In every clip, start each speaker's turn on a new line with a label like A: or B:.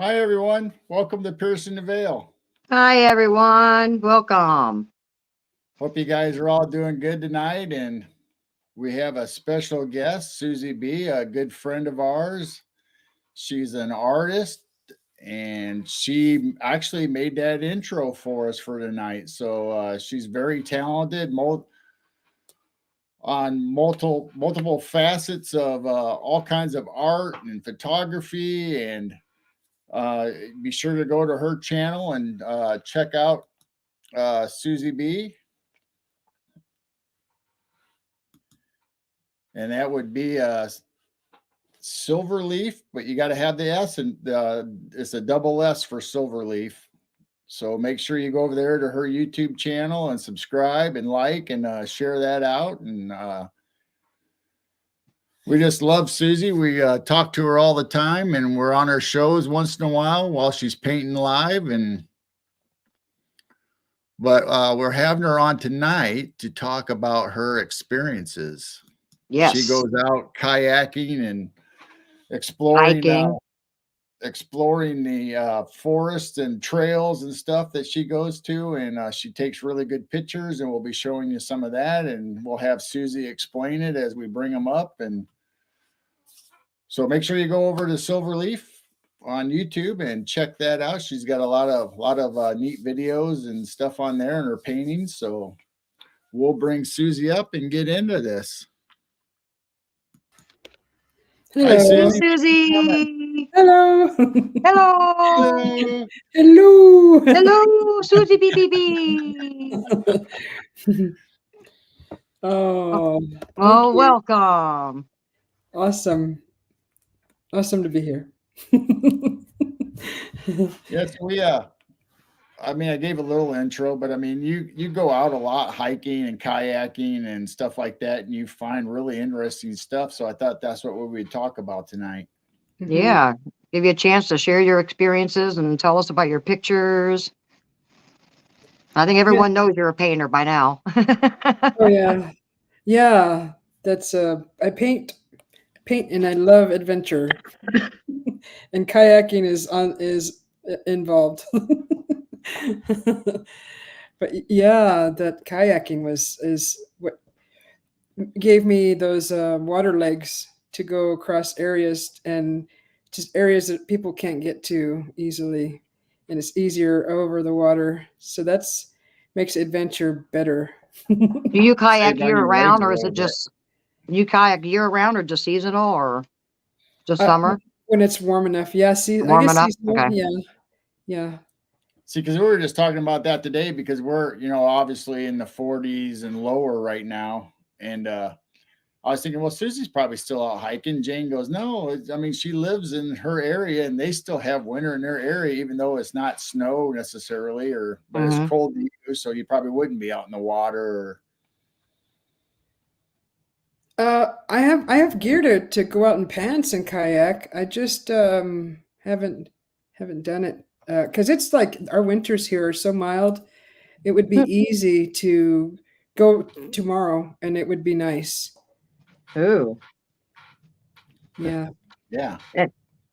A: Hi, everyone. Welcome to Piercing the Veil.
B: Hi, everyone. Welcome.
A: Hope you guys are all doing good tonight. And we have a special guest, Susie B., a good friend of ours. She's an artist and she actually made that intro for us for tonight. So she's very talented on multiple facets of all kinds of art and photography. And be sure to go to her channel and check out Susie B. And that would be silver leaf, but you got to have the S, and it's a double S for silver leaf. So make sure you go over there to her YouTube channel and subscribe and like and share that out. And we just love Susie. We talk to her all the time, and we're on her shows once in a while she's painting live. But we're having her on tonight to talk about her experiences. She
B: Yes.
A: goes out kayaking and exploring
B: Hiking.
A: exploring the forest and trails and stuff that she goes to, and she takes really good pictures, and we'll be showing you some of that, and we'll have Susie explain it as we bring them up. And so make sure you go over to Silverleaf on YouTube and check that out. She's got a lot of neat videos and stuff on there and her paintings. So we'll bring Susie up and get into this. Hi,
B: Hey,
C: Hello.
A: Susie.
B: Susie.
C: Hello.
B: Hello.
A: Hello.
C: Hello.
B: Hello, Susie BBB.
C: Oh, thank
B: Oh,
C: you.
B: welcome.
C: Awesome. Awesome to be here.
A: Yes, I mean, I gave a little intro, but I mean, you go out a lot hiking and kayaking and stuff like that, and you find really interesting stuff. So I thought that's what we would talk about tonight.
C: Mhm.
B: Yeah. Give you a chance to share your experiences and tell us about your pictures. I think
C: Yeah.
B: everyone knows you're a painter by now.
C: Oh yeah. Yeah. That's I paint and I love adventure. And kayaking is involved. But yeah, that kayaking was is what gave me those water legs to go across areas and just areas that people can't get to easily, and it's easier over the water. So that's makes adventure better.
B: Do you
A: Save
B: kayak
A: on
B: year
A: your legs
B: round,
A: a
B: or is
A: little
B: it
A: bit.
B: just you kayak year round, or just seasonal, or just
C: uh,
B: summer?
C: when it's warm enough, yeah. See, I
B: Warm
C: guess
B: enough?
C: seasonal.
B: Okay.
C: Yeah, yeah,
A: See, because we were just talking about that today, because we're obviously in the 40s and lower right now, and I was thinking, well, Susie's probably still out hiking. Jane goes, no, I mean, she lives in her area, and they still have winter in their area, even though it's not snow necessarily, but it's
B: Mm-hmm.
A: cold to you, so you probably wouldn't be out in the water.
C: I have gear to go out in pants and kayak. I just haven't done it because it's like our winters here are so mild. It would be easy to go tomorrow, and it would be nice.
B: Ooh.
C: Yeah,
A: Yeah.
B: And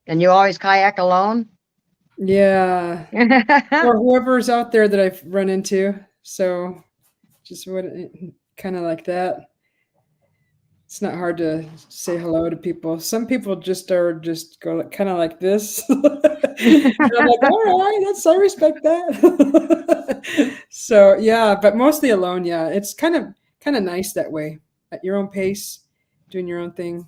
B: and you always kayak alone?
C: yeah, or whoever's out there that I've run into. So just what kind of like that. It's not hard to say hello to people. Some people just are just go kind of like this. And I'm like, all right, that's I respect that. So yeah, but mostly alone. Yeah, it's kind of nice that way, at your own pace, doing your own thing.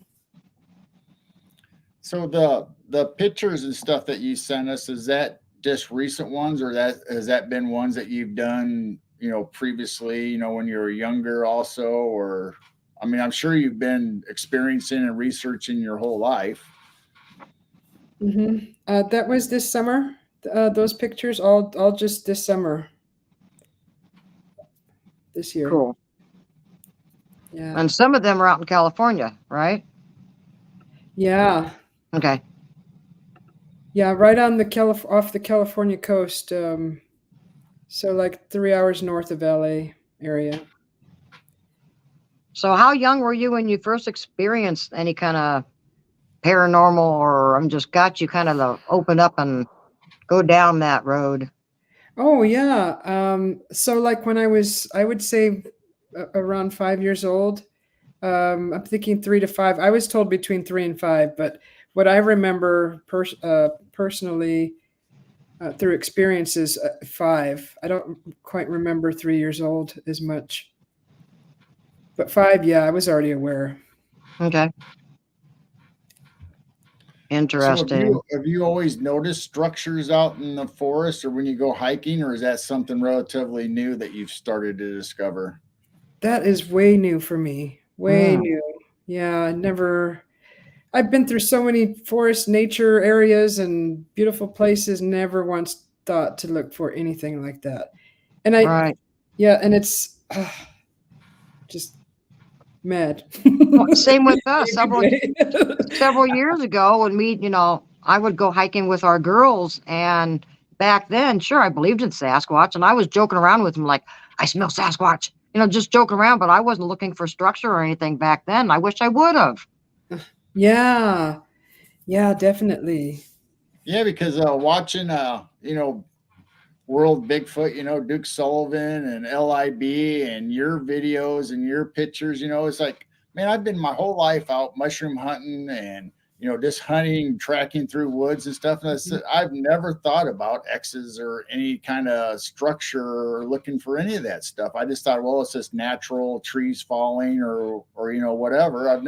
A: So the pictures and stuff that you sent us, is that just recent ones, or that has that been ones that you've done, previously, when you were younger also, or I mean, I'm sure you've been experiencing and researching your whole life.
C: That was this summer. Those pictures all just this summer, this year.
B: Cool.
C: Yeah,
B: And some of them are out in California, right?
C: yeah,
B: Okay.
C: yeah. Right on the off the California coast. So like 3 hours north of LA area.
B: So how young were you when you first experienced any kind of paranormal, or I'm just got you kind of to open up and go down that road?
C: Oh yeah. So like when I would say around 5 years old. I'm thinking 3 to 5. I was told between 3 and 5, but what I remember personally through experiences, 5. I don't quite remember 3 years old as much, but 5, yeah, I was already aware.
B: Okay.
A: So
B: Interesting.
A: have you always noticed structures out in the forest or when you go hiking, or is that something relatively new that you've started to discover?
C: That is way new for me. Way
B: Hmm.
C: new. Yeah, I've been through so many forest nature areas and beautiful places, never once thought to look for anything like that. And
B: Right.
C: yeah, and it's just mad.
B: Well, same with us.
C: In a good way.
B: Several years ago when I would go hiking with our girls, and back then, sure, I believed in Sasquatch, and I was joking around with them like, I smell Sasquatch, just joking around, but I wasn't looking for structure or anything back then. I wish I would have.
C: Yeah, yeah, definitely.
A: Yeah, because watching World Bigfoot, Duke Sullivan and LIB and your videos and your pictures, it's like, man, I've been my whole life out mushroom hunting and, just hunting, tracking through woods and stuff. And
C: Mhm.
A: I've never thought about X's or any kind of structure or looking for any of that stuff. I just thought, well, it's just natural trees falling or, whatever. I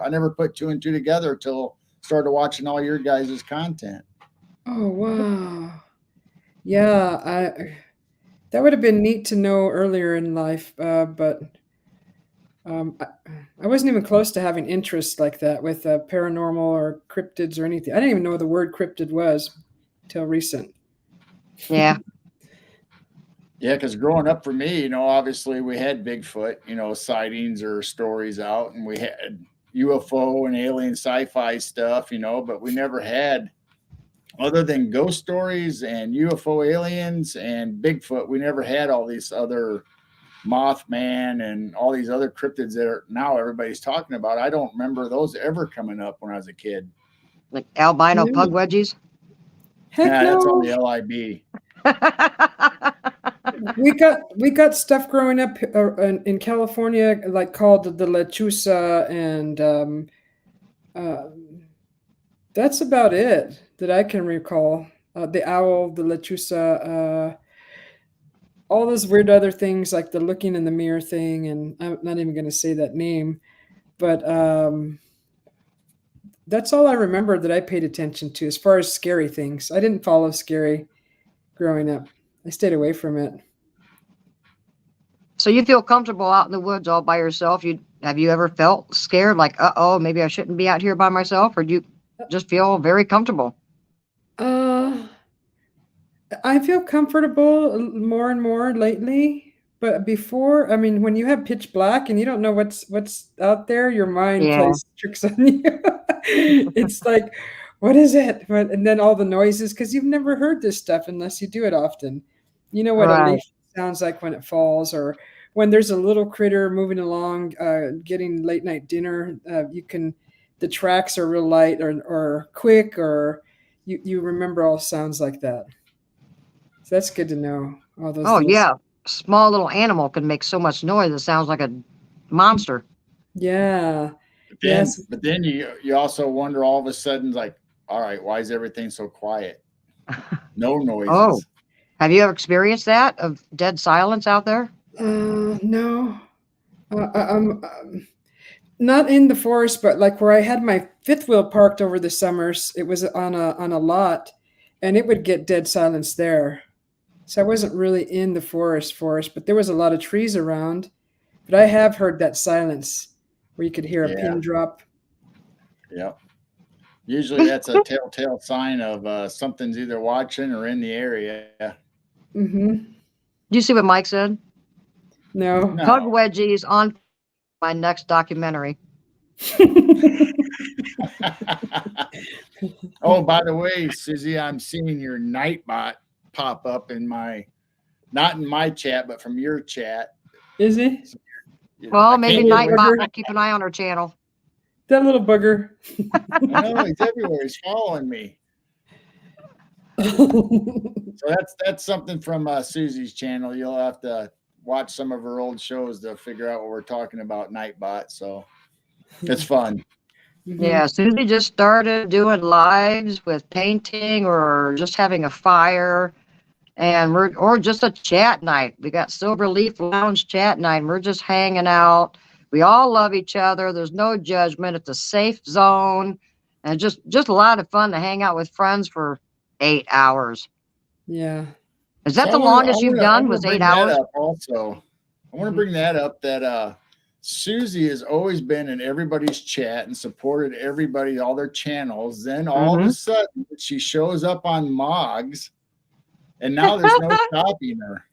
A: never put two and two together until started watching all your guys' content.
C: Oh, wow. Yeah, that would have been neat to know earlier in life, but um, I, I wasn't even close to having interests like that with paranormal or cryptids or anything. I didn't even know what the word cryptid was till recent.
B: Yeah.
A: Yeah, because growing up for me, obviously we had Bigfoot, sightings or stories out, and we had UFO and alien sci-fi stuff, but we never had, other than ghost stories and UFO aliens and Bigfoot, we never had all these other Mothman and all these other cryptids that are now everybody's talking about. I don't remember those ever coming up when I was a kid.
B: Like albino
C: Yeah.
B: pug wedgies.
C: Heck
A: That's on
C: no.
A: the LIB.
C: We got stuff growing up in California, like called the lechusa, and uh, that's about it that I can recall. The owl, the lechusa, all those weird other things like the looking in the mirror thing, and I'm not even going to say that name, but that's all I remember that I paid attention to as far as scary things. I didn't follow scary growing up. I stayed away from it.
B: So you feel comfortable out in the woods all by yourself? Have you ever felt scared, like, uh-oh, maybe I shouldn't be out here by myself, or do you just feel very comfortable?
C: Uh, I feel comfortable more and more lately. But before, I mean, when you have pitch black and you don't know what's out there, your mind
B: Yeah.
C: plays tricks on you. It's like, what is it? And then all the noises, because you've never heard this stuff unless you do it often. You know what a
B: Right.
C: leaf sounds like when it falls, or when there's a little critter moving along, getting late night dinner. The tracks are real light or quick, or you remember all sounds like that. So that's good to know. All those
B: Oh,
C: little,
B: yeah. Small little animal can make so much noise. It sounds like a monster.
C: yeah,
A: But then,
C: yes.
A: but then you also wonder all of a sudden, like, all right, why is everything so quiet? No
B: Oh,
A: noises.
B: have you ever experienced that of dead silence out there?
C: No, not in the forest, but like where I had my fifth wheel parked over the summers. It was on a lot, and it would get dead silence there. So I wasn't really in the forest, but there was a lot of trees around. But I have heard that silence where you could hear a
A: Yeah,
C: pin drop.
A: yeah. Usually that's a telltale sign of something's either watching or in the area.
C: Mm-hmm.
B: Do you see what Mike said?
C: No.
B: Pug
A: No.
B: wedgies on my next documentary.
A: Oh, by the way, Susie, I'm seeing your Nightbot pop up not in my chat, but from your chat.
C: Is he?
A: So,
B: Well,
A: I
B: maybe
A: can't get away.
B: Nightbot will keep an eye on our channel.
C: That little bugger.
A: I know he's everywhere. He's following me. So that's something from Susie's channel. You'll have to watch some of her old shows to figure out what we're talking about, Nightbot. So it's fun.
B: Yeah, Susie just started doing lives with painting or just having a fire, and or just a chat night. We got Silver Leaf Lounge chat night, and we're just hanging out. We all love each other. There's no judgment. It's a safe zone, and just a lot of fun to hang out with friends for 8 hours.
C: Yeah.
B: Is that
A: So
B: the longest you've
A: I
B: done?
A: wanna
B: Was
A: bring
B: 8
A: that
B: hours?
A: up also. I want to bring that up that Susie has always been in everybody's chat and supported everybody, all their channels. Then all of a sudden she shows up on Mogs, and now there's no stopping her.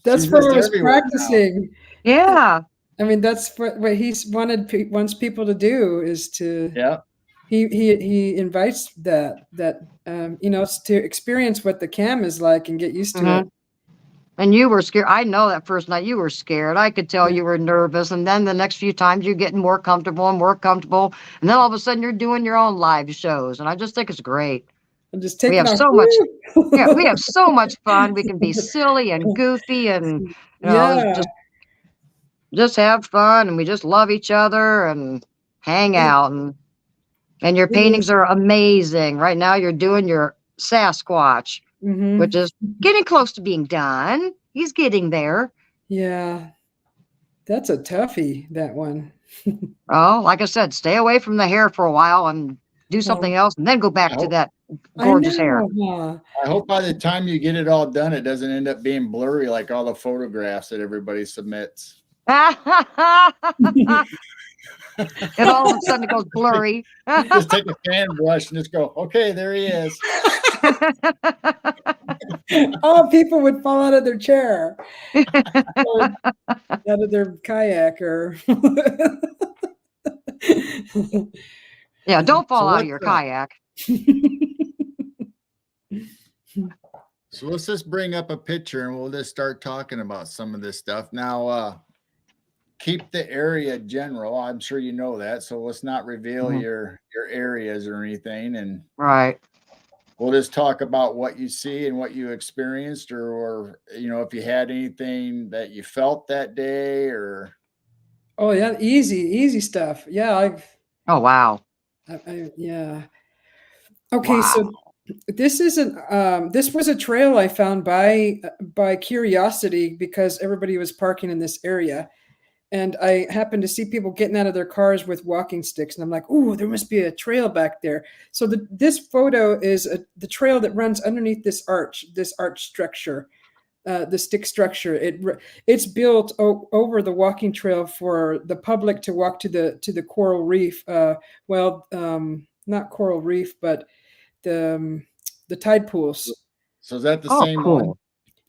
C: That's
A: She's
C: what
A: just
C: I was
A: everywhere now.
C: practicing.
B: Yeah.
C: I mean, that's what he's wants people to do is to.
A: Yeah.
C: He invites that to experience what the cam is like and get used to it.
B: And you were scared. I know that first night you were scared. I could tell you were nervous. And then the next few times you're getting more comfortable and more comfortable. And then all of a sudden you're doing your own live shows. And I just think it's great.
C: I'm just
B: We
C: taking
B: have
C: off.
B: so much. Yeah, we have so much fun. We can be silly and goofy and,
C: Yeah.
B: just have fun. And we just love each other and hang out. And your paintings are amazing. Right now you're doing your Sasquatch, which is getting close to being done. He's getting there.
C: Yeah. That's a toughie, that one.
B: Oh, like I said, stay away from the hair for a while and do something else and then go back to that gorgeous hair.
C: Huh?
A: I hope by the time you get it all done, it doesn't end up being blurry like all the photographs that everybody submits.
B: And all of a sudden it goes blurry.
A: Just take a fan brush and just go, okay, there he is.
C: Oh, people would fall out of their chair, or out of their kayak, or
B: Yeah, don't fall out of your kayak.
A: So let's just bring up a picture and we'll just start talking about some of this stuff. Now, keep the area general. I'm sure you know that. So let's not reveal your areas or anything. And
B: right.
A: We'll just talk about what you see and what you experienced, or if you had anything that you felt that day, or.
C: Oh yeah, easy stuff. Yeah,
B: Oh wow.
C: Yeah. Okay, so this isn't. This was a trail I found by curiosity because everybody was parking in this area. And I happened to see people getting out of their cars with walking sticks. And I'm like, ooh, there must be a trail back there. So this photo is the trail that runs underneath this arch structure, the stick structure. It's built over the walking trail for the public to walk to the coral reef. Not coral reef, but the tide pools.
A: So is that the same one?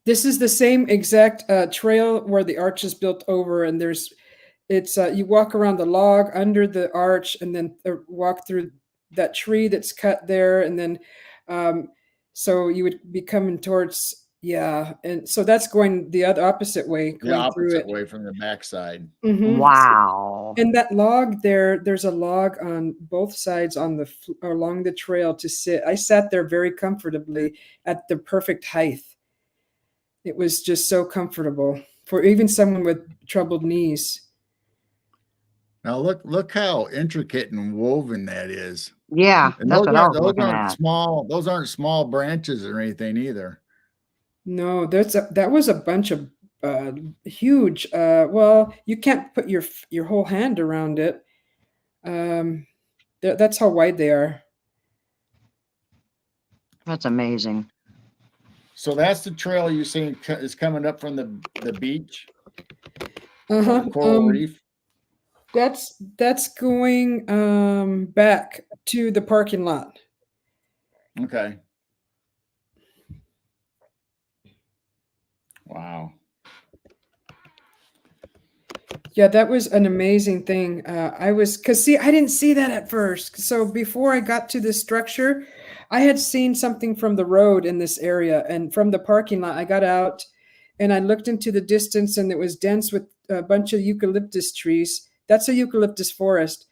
C: This is the same exact trail where the arch is built over, and you walk around the log under the arch, and then walk through that tree that's cut there, and then so you would be coming towards and so that's going the opposite way,
A: way from the backside.
B: Wow!
C: And that log there's a log on both sides along the trail to sit. I sat there very comfortably at the perfect height. It was just so comfortable for even someone with troubled knees.
A: Now look how intricate and woven that is.
B: Yeah,
A: and
B: that's
A: those
B: what I was
A: aren't
B: looking at.
A: small. Those aren't small branches or anything either.
C: No, that was a bunch of huge. Well, you can't put your whole hand around it. That's how wide they are.
B: That's amazing.
A: So that's the trail you're seeing is coming up from the beach.
C: Coral
A: reef.
C: That's going back to the parking lot.
A: Okay. Wow.
C: Yeah, that was an amazing thing. I didn't see that at first. So before I got to this structure, I had seen something from the road in this area, and from the parking lot, I got out and I looked into the distance, and it was dense with a bunch of eucalyptus trees. That's a eucalyptus forest.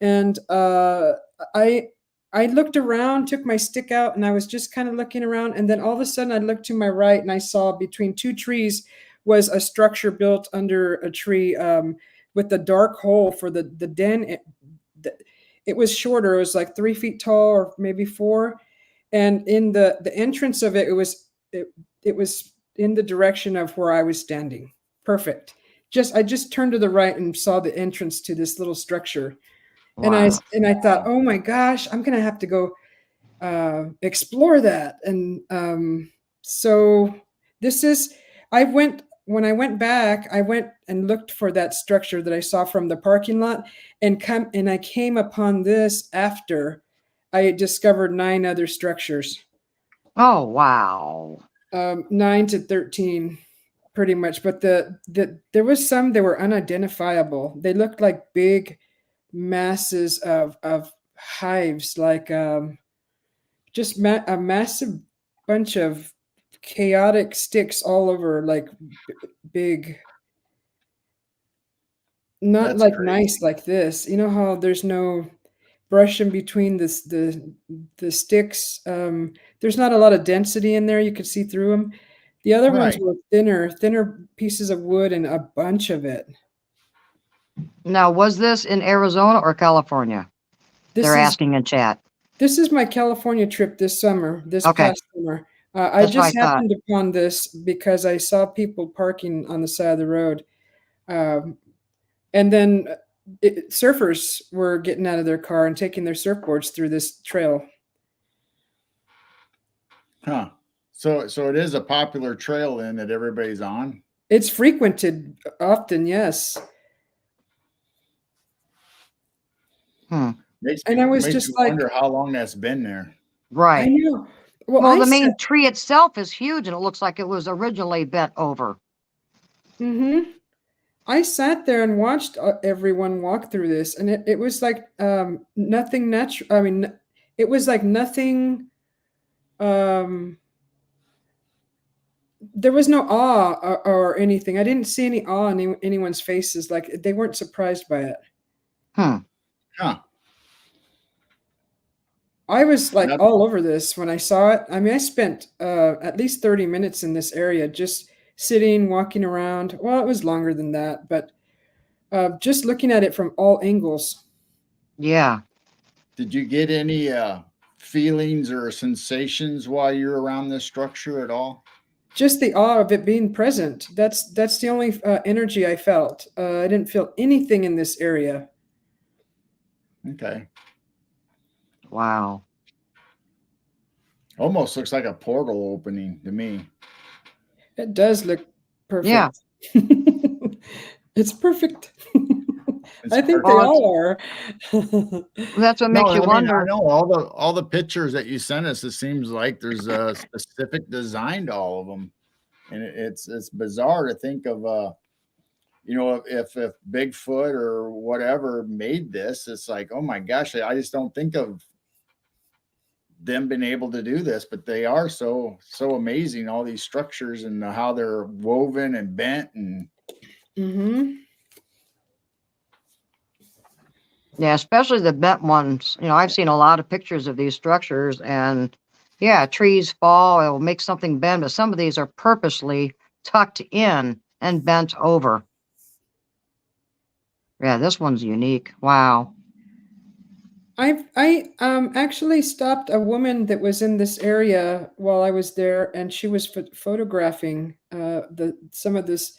C: And I I looked around, took my stick out, and I was just kind of looking around. And then all of a sudden, I looked to my right, and I saw between two trees was a structure built under a tree, with a dark hole for the den. It was shorter. It was like 3 feet tall, or maybe four. And in the entrance of it, it was in the direction of where I was standing. Perfect. I just turned to the right and saw the entrance to this little structure. And
B: Wow.
C: I thought, oh my gosh, I'm gonna have to go explore that. And so this is when I went back, I went and looked for that structure that I saw from the parking lot, and I came upon this after I had discovered 9 other structures.
B: Oh, wow.
C: 9 to 13 pretty much, but there was some that were unidentifiable. They looked like big masses of hives, like just a massive bunch of chaotic sticks all over, like big, not
A: That's
C: like
A: crazy.
C: nice like this. You know how there's no brush in between the sticks. There's not a lot of density in there. You could see through them. The other ones
A: Right.
C: were thinner pieces of wood, and a bunch of it.
B: Now, was this in Arizona or California?
C: This
B: They're
C: is
B: asking in chat.
C: This is my California trip this summer, this
B: Okay,
C: past summer. I
B: that's what I
C: just
B: thought.
C: happened upon this because I saw people parking on the side of the road. Um, and then surfers were getting out of their car and taking their surfboards through this trail.
A: Huh. So it is a popular trail then that everybody's on.
C: It's frequented often, yes.
B: Hmm.
C: And I was
A: Makes
C: just
A: me
C: like,
A: wonder how long that's been there.
C: I
B: Right.
C: know. Well,
B: Well,
C: I
B: the
C: said,
B: main tree itself is huge, and it looks like it was originally bent over.
C: mm-hmm. I sat there and watched everyone walk through this, and it was like nothing natural. I mean, it was like nothing. Um, there was no awe or anything. I didn't see any awe in anyone's faces. Like they weren't surprised by it.
B: Hmm.
A: Huh.
C: I was like
A: Now,
C: all over this when I saw it. I mean, I spent at least 30 minutes in this area just sitting, walking around. Well, it was longer than that, but just looking at it from all angles.
B: Yeah.
A: did you get any feelings or sensations while you're around this structure at all?
C: Just the awe of it being present. That's the only energy I felt. I didn't feel anything in this area.
A: Okay.
B: Wow.
A: Almost looks like a portal opening to me.
C: It does look
B: Yeah.
C: perfect. It's perfect.
A: It's
C: I think
A: perfect.
C: they
B: Well,
C: all are.
B: that's what
A: No,
B: makes you
A: I mean, I
B: wonder.
A: know all the pictures that you sent us, it seems like there's a specific design to all of them. And it's bizarre to think of if Bigfoot or whatever made this, it's like, oh my gosh, I just don't think of them being able to do this, but they are so amazing, all these structures and how they're woven and bent and
C: Mm-hmm.
B: Yeah, especially the bent ones. I've seen a lot of pictures of these structures, and yeah, trees fall, it'll make something bend, but some of these are purposely tucked in and bent over. Yeah, this one's unique. Wow.
C: I actually stopped a woman that was in this area while I was there, and she was photographing the some of this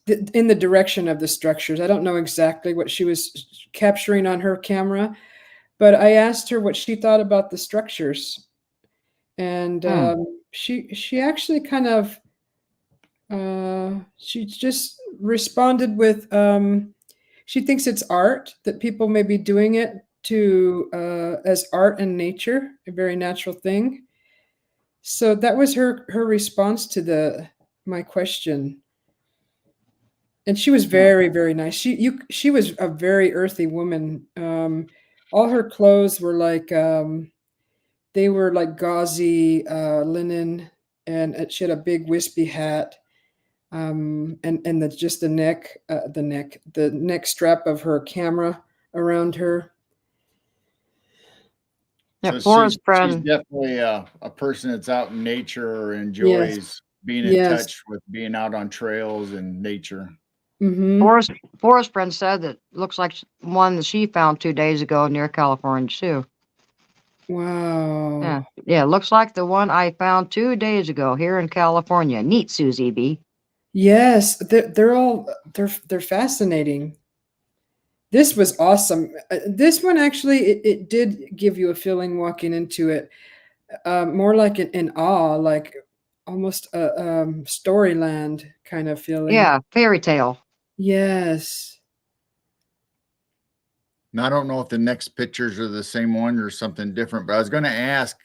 C: in the direction of the structures. I don't know exactly what she was capturing on her camera, but I asked her what she thought about the structures, and
B: Hmm.
C: she actually kind of she just responded with she thinks it's art, that people may be doing it to as art and nature, a very natural thing. So that was her response to the my question. And she was
A: huh,
C: very, very nice. She was a very earthy woman. All her clothes were like they were like gauzy linen, and she had a big wispy hat. And just the neck strap of her camera around her.
B: Yeah,
A: So
B: Forest
A: she's
B: Friend.
A: definitely a person that's out in nature or
C: Yes.
A: enjoys being in
C: Yes.
A: touch with being out on trails and nature.
C: Mm-hmm.
B: Forest Friend said that looks like one that she found 2 days ago near California too.
C: Wow.
B: Yeah, looks like the one I found 2 days ago here in California. Neat, Susie B.
C: Yes, they're all they're fascinating. This was awesome. This one actually, it did give you a feeling walking into it, more like an awe, like almost a storyland kind of feeling.
B: Yeah, fairy tale.
C: Yes.
A: Now I don't know if the next pictures are the same one or something different, but I was going to ask.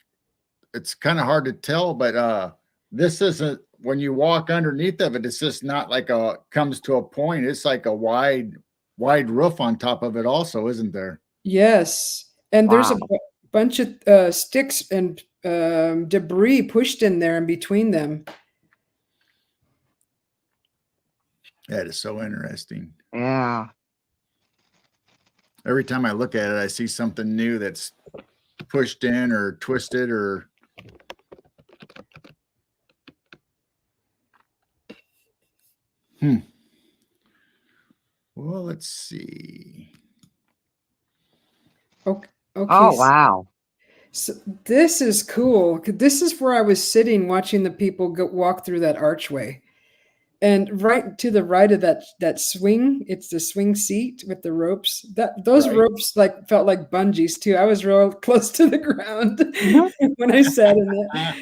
A: It's kind of hard to tell, but this isn't when you walk underneath of it. It's just not like a comes to a point. It's like a wide roof on top of it, also, isn't there?
C: Yes. And there's a
B: Wow.
C: bunch of sticks and debris pushed in there in between them.
A: That is so interesting.
B: Yeah.
A: Every time I look at it, I see something new that's pushed in or twisted or. Well, let's see.
C: Okay.
B: Oh, wow.
C: So this is cool. This is where I was sitting watching the people walk through that archway. And right to the right of that swing, it's the swing seat with the ropes. Those
A: Right.
C: ropes like felt like bungees too. I was real close to the ground when I sat in it.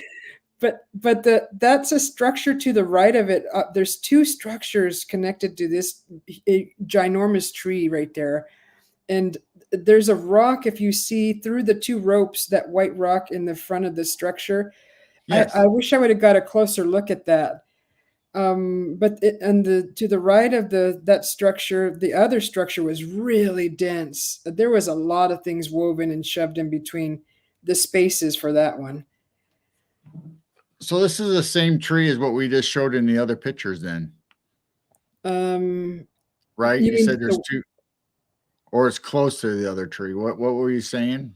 C: But that's a structure to the right of it. There's two structures connected to this ginormous tree right there. And there's a rock, if you see through the two ropes, that white rock in the front of the structure.
A: Yes.
C: I wish I would have got a closer look at that. But to the right of that structure, the other structure was really dense. There was a lot of things woven and shoved in between the spaces for that one.
A: So this is the same tree as what we just showed in the other pictures then, right?
C: You
A: You
C: mean
A: said there's two, or it's close to the other tree. What were you saying?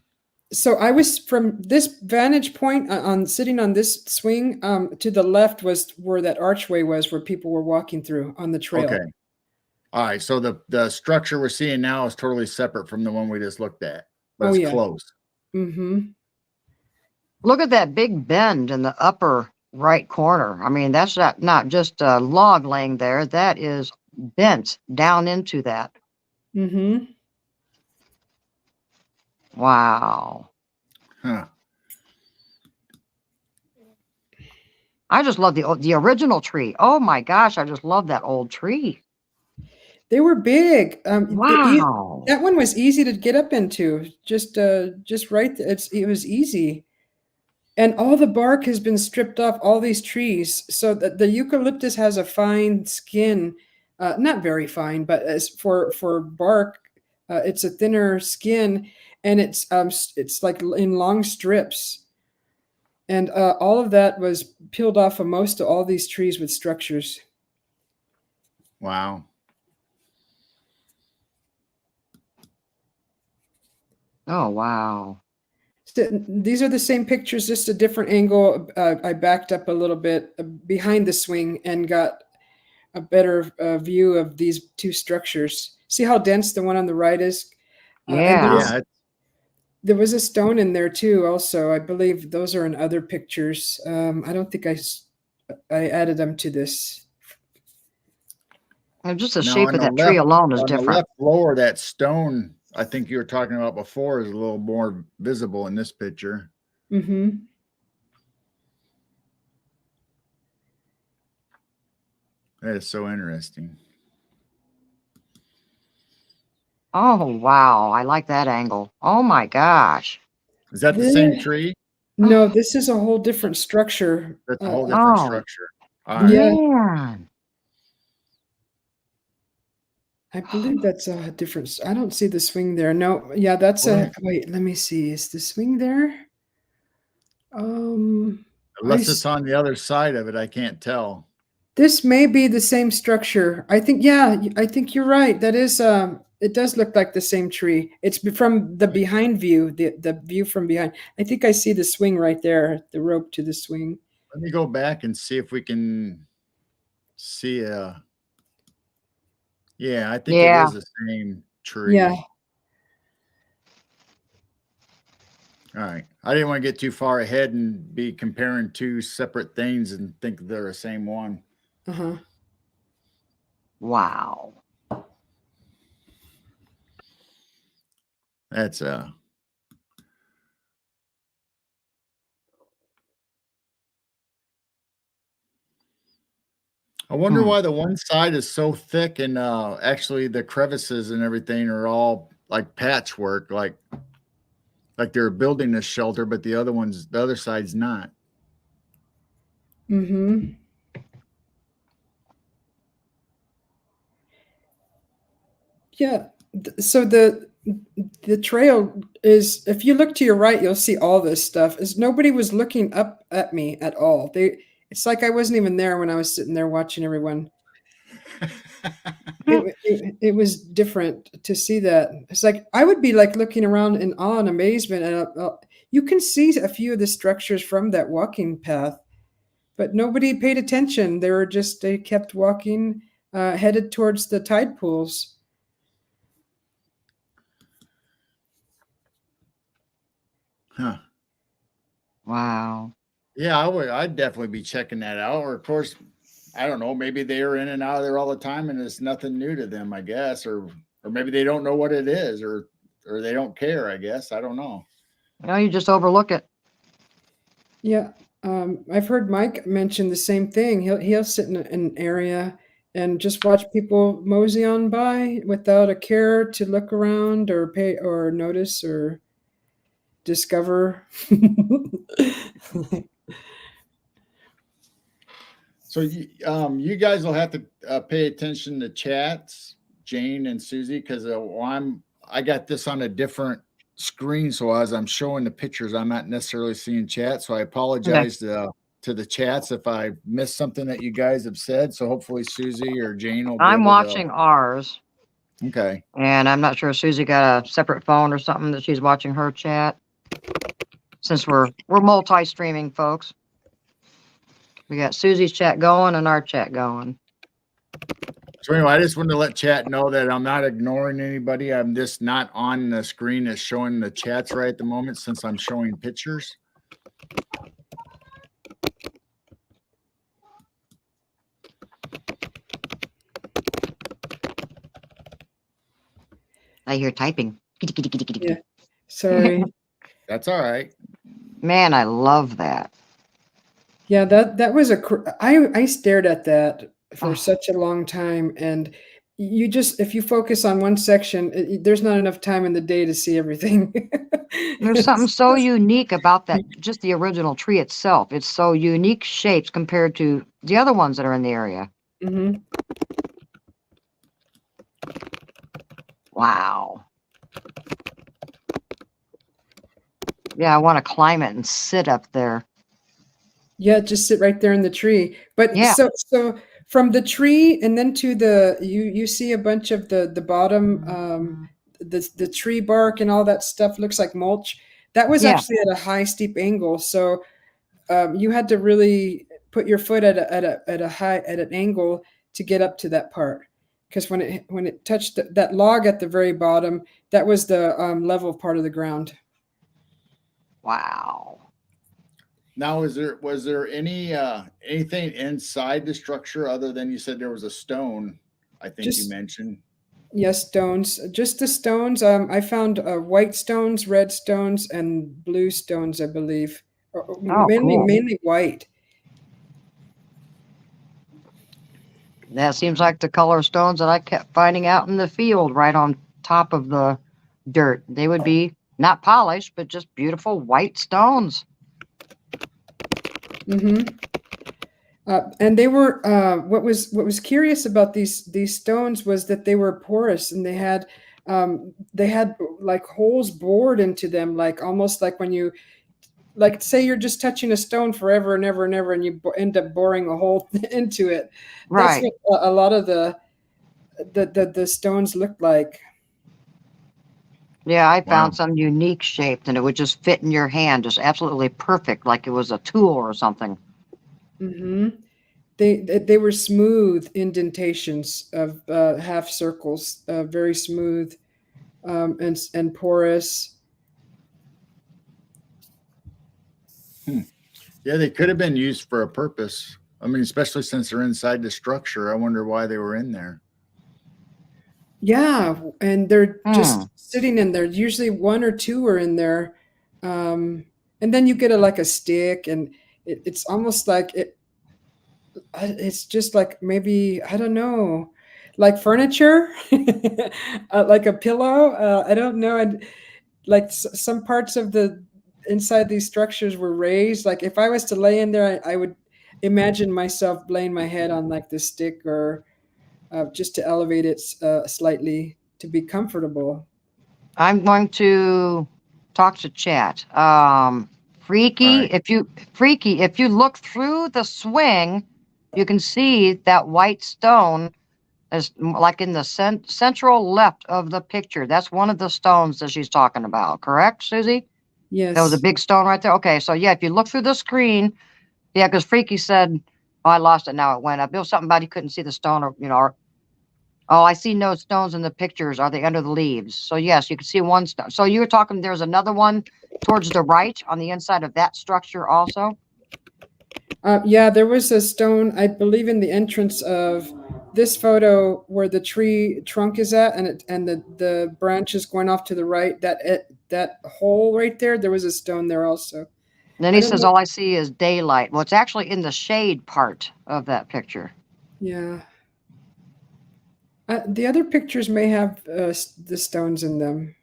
C: so I was from this vantage point on sitting on this swing, to the left was where that archway was, where people were walking through on the trail.
A: Okay. All right. So the structure we're seeing now is totally separate from the one we just looked at, but
C: Oh,
A: it's
C: yeah.
A: close.
C: Mm-hmm.
B: Look at that big bend in the upper right corner. I mean, that's not just a log laying there. That is bent down into that.
C: Mm-hmm.
B: Wow.
A: Huh.
B: I just love the original tree. Oh my gosh, I just love that old tree.
C: They were big.
B: Wow.
C: That one was easy to get up into. Just right. It was easy. And all the bark has been stripped off all these trees. So the eucalyptus has a fine skin, not very fine, but as for bark, it's a thinner skin, and it's like in long strips. And all of that was peeled off of most of all these trees with structures.
A: Wow.
B: Oh, wow.
C: So these are the same pictures, just a different angle. I backed up a little bit behind the swing and got a better view of these two structures. See how dense the one on the right is?
B: Yeah.
C: There was a stone in there too. Also, I believe those are in other pictures. I don't think I added them to this.
B: And just the
A: Now,
B: shape
A: on
B: of
A: the
B: that tree
A: left,
B: alone is
A: on the
B: different.
A: left lower, that stone I think you were talking about before is a little more visible in this picture.
C: Mm-hmm.
A: That is so interesting.
B: Oh, wow. I like that angle. Oh my gosh.
A: Is that the same tree?
C: No, this is a whole different structure.
A: That's a whole different
B: Oh.
A: structure. All right.
C: Yeah.
B: Man.
C: I believe that's a different. I don't see the swing there. No, yeah, that's
A: Well,
C: wait, let me see. Is the swing there?
A: unless it's on the other side of it, I can't tell.
C: This may be the same structure. I think, yeah, I think you're right. That is It does look like the same tree. It's from the behind view, the view from behind. I think I see the swing right there, the rope to the swing.
A: Let me go back and see if we can see yeah, I think it
B: Yeah.
A: is the same
C: Yeah.
A: tree. All right. I didn't want to get too far ahead and be comparing two separate things and think they're the same one.
C: Uh-huh.
B: Wow.
A: That's I wonder
B: Hmm.
A: why the one side is so thick and actually the crevices and everything are all like patchwork, like they're building a shelter, but the other side's not.
C: Mm-hmm. Yeah. So the trail is, if you look to your right, you'll see all this stuff. Is nobody was looking up at me at all. It's like I wasn't even there when I was sitting there watching everyone. It was different to see that. It's like I would be like looking around in awe and amazement, and you can see a few of the structures from that walking path, but nobody paid attention. They kept walking, headed towards the tide pools.
A: Huh.
B: Wow.
A: Yeah, I'd definitely be checking that out. Or of course, I don't know, maybe they're in and out of there all the time and it's nothing new to them, I guess, or maybe they don't know what it is, or they don't care, I guess. I don't know.
B: You just overlook it.
C: Yeah, I've heard Mike mention the same thing. He'll sit in an area and just watch people mosey on by without a care to look around or pay or notice or discover.
A: So you guys will have to pay attention to chats, Jane and Susie, because I got this on a different screen, so as I'm showing the pictures, I'm not necessarily seeing chat. So I
B: Okay.
A: apologize to the chats if I missed something that you guys have said. So hopefully Susie or Jane will be
B: I'm
A: able to.
B: watching ours,
A: Okay.
B: and I'm not sure if Susie got a separate phone or something that she's watching her chat. Since we're multi-streaming, folks. We got Susie's chat going and our chat going.
A: So anyway, I just wanted to let chat know that I'm not ignoring anybody. I'm just not on the screen as showing the chats right at the moment since I'm showing pictures.
B: I hear typing.
C: Yeah, sorry.
A: That's all right.
B: Man, I love that.
C: Yeah, that was I stared at that for
B: Oh.
C: such a long time, and you just if you focus on one section, there's not enough time in the day to see everything.
B: There's something so unique about that, just the original tree itself. It's so unique shapes compared to the other ones that are in the area.
C: Hmm.
B: Wow. Yeah, I want to climb it and sit up there.
C: Yeah, just sit right there in the tree. But
B: Yeah.
C: so from the tree and then to you see a bunch of the bottom, the tree bark and all that stuff looks like mulch. That was
B: Yeah.
C: actually at a high steep angle, so you had to really put your foot at an angle to get up to that part. Because when it touched that log at the very bottom, that was the level part of the ground.
B: Wow.
A: Now, was there anything inside the structure other than you said there was a stone? I think you
C: Just
A: mentioned.
C: Yes, stones. Just the stones. I found white stones, red stones, and blue stones, I believe.
B: Oh, cool.
C: Mainly white.
B: That seems like the color stones that I kept finding out in the field right on top of the dirt. They would be not polished, but just beautiful white stones.
C: Mm-hmm. And they were what was curious about these stones was that they were porous and they had like holes bored into them, like almost like when you like say you're just touching a stone forever and ever and ever, and you end up boring a hole into it. That's
B: Right.
C: what a lot of the stones looked like.
B: Yeah, I
A: Wow.
B: found some unique shape and it would just fit in your hand, just absolutely perfect, like it was a tool or something.
C: Mm-hmm. They were smooth indentations of half circles, very smooth and porous.
A: Yeah, they could have been used for a purpose. I mean, especially since they're inside the structure. I wonder why they were in there.
C: Yeah, and they're
B: Hmm.
C: just sitting in there. Usually one or two are in there, um, and then you get a like a stick, and it's almost like it's just like maybe I don't know, like furniture, like a pillow. I don't know. And like some parts of the inside these structures were raised. Like if I was to lay in there, I would imagine myself laying my head on like the stick or just to elevate it slightly to be comfortable.
B: I'm going to talk to chat.
A: All
B: Freaky,
A: right.
B: if you look through the swing, you can see that white stone is like in the central left of the picture. That's one of the stones that she's talking about, correct, Susie? There was a
C: Yes.
B: big stone right there. Okay, so yeah, if you look through the screen, yeah, because Freaky said, "Oh, I lost it. Now it went up." It was something about he couldn't see the stone, or or oh, I see no stones in the pictures. Are they under the leaves? So yes, you can see one stone. So you were talking. There's another one towards the right on the inside of that structure also.
C: Yeah, there was a stone, I believe, in the entrance of this photo where the tree trunk is at, and the branch is going off to the right. That hole right there, there was a stone there also.
B: Then
C: I
B: he
C: don't
B: says,
C: know.
B: "All I see is daylight." Well, it's actually in the shade part of that picture.
C: Yeah, the other pictures may have the stones in them.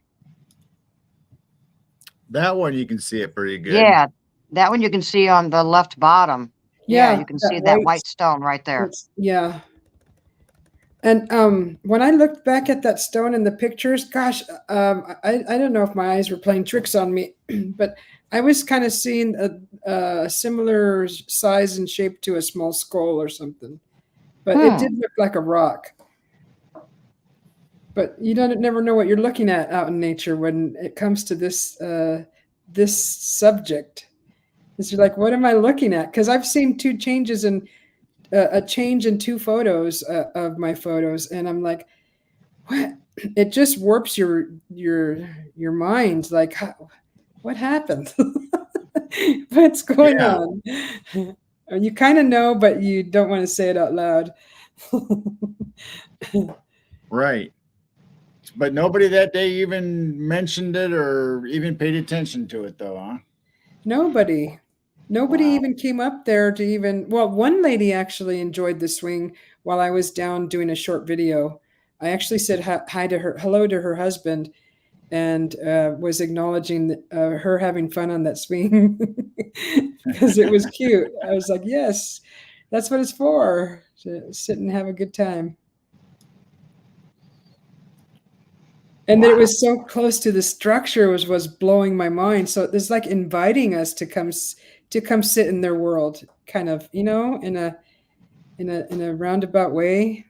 A: That one you can see it pretty good.
B: Yeah, that one you can see on the left bottom. Yeah,
C: Yeah,
B: you can
C: that
B: see that
C: white.
B: white stone right there.
C: Yeah. And when I looked back at that stone in the pictures, gosh, I don't know if my eyes were playing tricks on me, but I was kind of seeing a similar size and shape to a small skull or something. But it
B: Hmm.
C: did look like a rock. But you don't never know what you're looking at out in nature when it comes to this subject. It's like, what am I looking at? Because I've seen two changes in a change in two photos of my photos, and I'm like, what? It just warps your mind. Like, what happened? What's going
A: Yeah,
C: on? And you kind of know, but you don't want to say it out loud.
A: right. But nobody that day even mentioned it or even paid attention to it, though, huh?
C: Nobody. Nobody
B: Wow.
C: even came up there to even. Well, one lady actually enjoyed the swing while I was down doing a short video. I actually said hi to her, hello to her husband, and was acknowledging her having fun on that swing because it was cute. I was like, yes, that's what it's for, to sit and have a good time. And that it
B: Wow.
C: was so close to the structure was blowing my mind. So it's like inviting us to come sit in their world, kind of, in a roundabout way.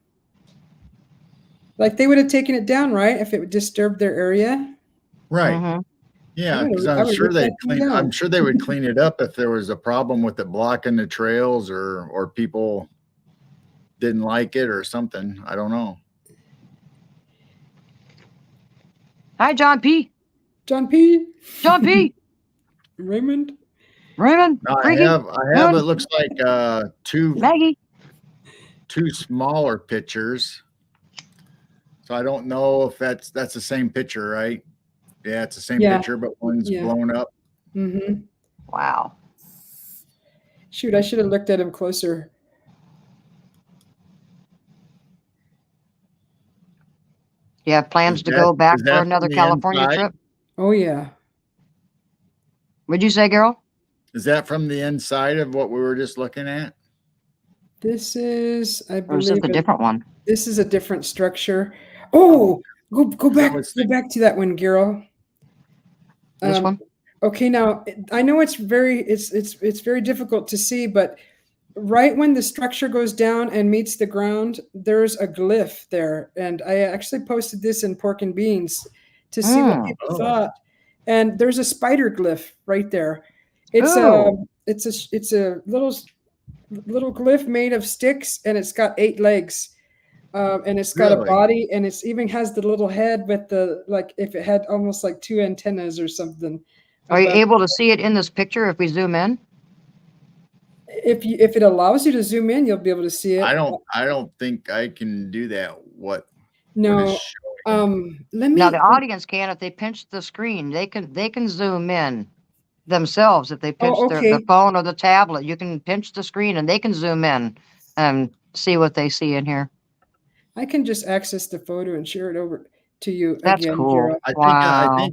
C: Like they would have taken it down, right, if it would disturb their area.
A: Right.
B: Mm-hmm.
A: Yeah, because
C: I would have ripped that thing
A: I'm
C: down.
A: sure they would clean it up if there was a problem with it blocking the trails or people didn't like it or something. I don't know.
B: Hi, John P.
C: John P.
B: John P.
C: Raymond.
B: Raymond.
A: No,
B: Freaky.
A: I have it
B: Moon.
A: looks like
B: Maggie.
A: two smaller pictures. So I don't know if that's the same picture, right? Yeah, it's the same
C: Yeah,
A: picture, but one's
C: yeah.
A: blown up.
C: Mm-hmm.
B: Wow.
C: Shoot, I should have looked at him closer.
B: You have plans to go
A: Is
B: back for
A: that from
B: another
A: the
B: California
A: inside?
B: trip?
C: Oh yeah.
B: What'd you say, Carol?
A: Is that from the inside of what we were just looking at?
C: This is, I
B: Or is this
C: believe,
B: a different one?
C: this is a different structure.
A: Oh,
C: Oh, go
A: because I
C: back,
A: was
C: go
A: thinking,
C: back to that one, Giro.
B: This
C: Um,
B: one?
C: okay, now I know it's very difficult to see, but right when the structure goes down and meets the ground, there's a glyph there, and I actually posted this in Pork and Beans to see what
B: Mm.
C: people
A: Oh,
C: thought. And there's a spider glyph right there. It's
B: Ooh.
C: it's a little glyph made of sticks, and it's got 8 legs. And it's got a
A: really?
C: body, and it's even has the little head with the, like, if it had almost like 2 antennas or something
B: Are you
C: above.
B: able to see it in this picture if we zoom in?
C: If it allows you to zoom in, you'll be able to see it.
A: I don't think I can do that. What is
C: No,
A: showing?
C: let
B: Now
C: me.
B: the audience can if they pinch the screen. They can zoom in themselves if they pinch
C: Oh,
B: the
C: okay.
B: phone or the tablet. You can pinch the screen and they can zoom in and see what they see in here.
C: I can just access the photo and share it over to you
B: That's
C: again,
B: cool.
C: Gerald.
B: Wow.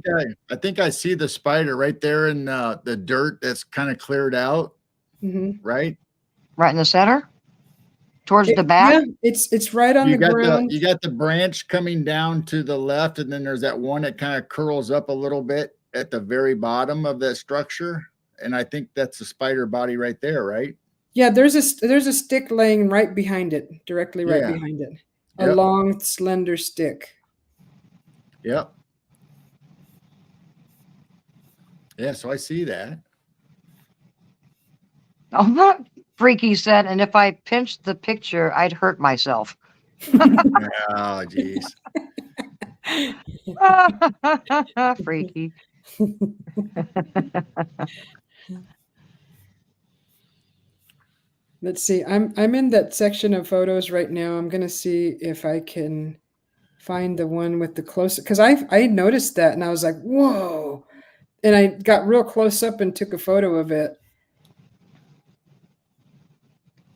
A: I think I see the spider right there in the dirt that's kind of cleared out,
C: Hmm.
A: right?
B: Right in the center? Towards the back?
C: Yeah, it's right on the ground.
A: You got the branch coming down to the left, and then there's that one that kind of curls up a little bit at the very bottom of that structure. And I think that's the spider body right there, right?
C: Yeah, there's a stick laying right behind it, directly right
A: Yeah.
C: behind it. A
A: Yep.
C: long, slender stick.
A: Yep. Yeah, so I see that.
B: Oh, look, Freaky said, and if I pinched the picture, I'd hurt myself.
A: Oh, geez.
B: Freaky.
C: Let's see. I'm in that section of photos right now. I'm gonna see if I can find the one with the close, because I noticed that and I was like, whoa. And I got real close up and took a photo of it.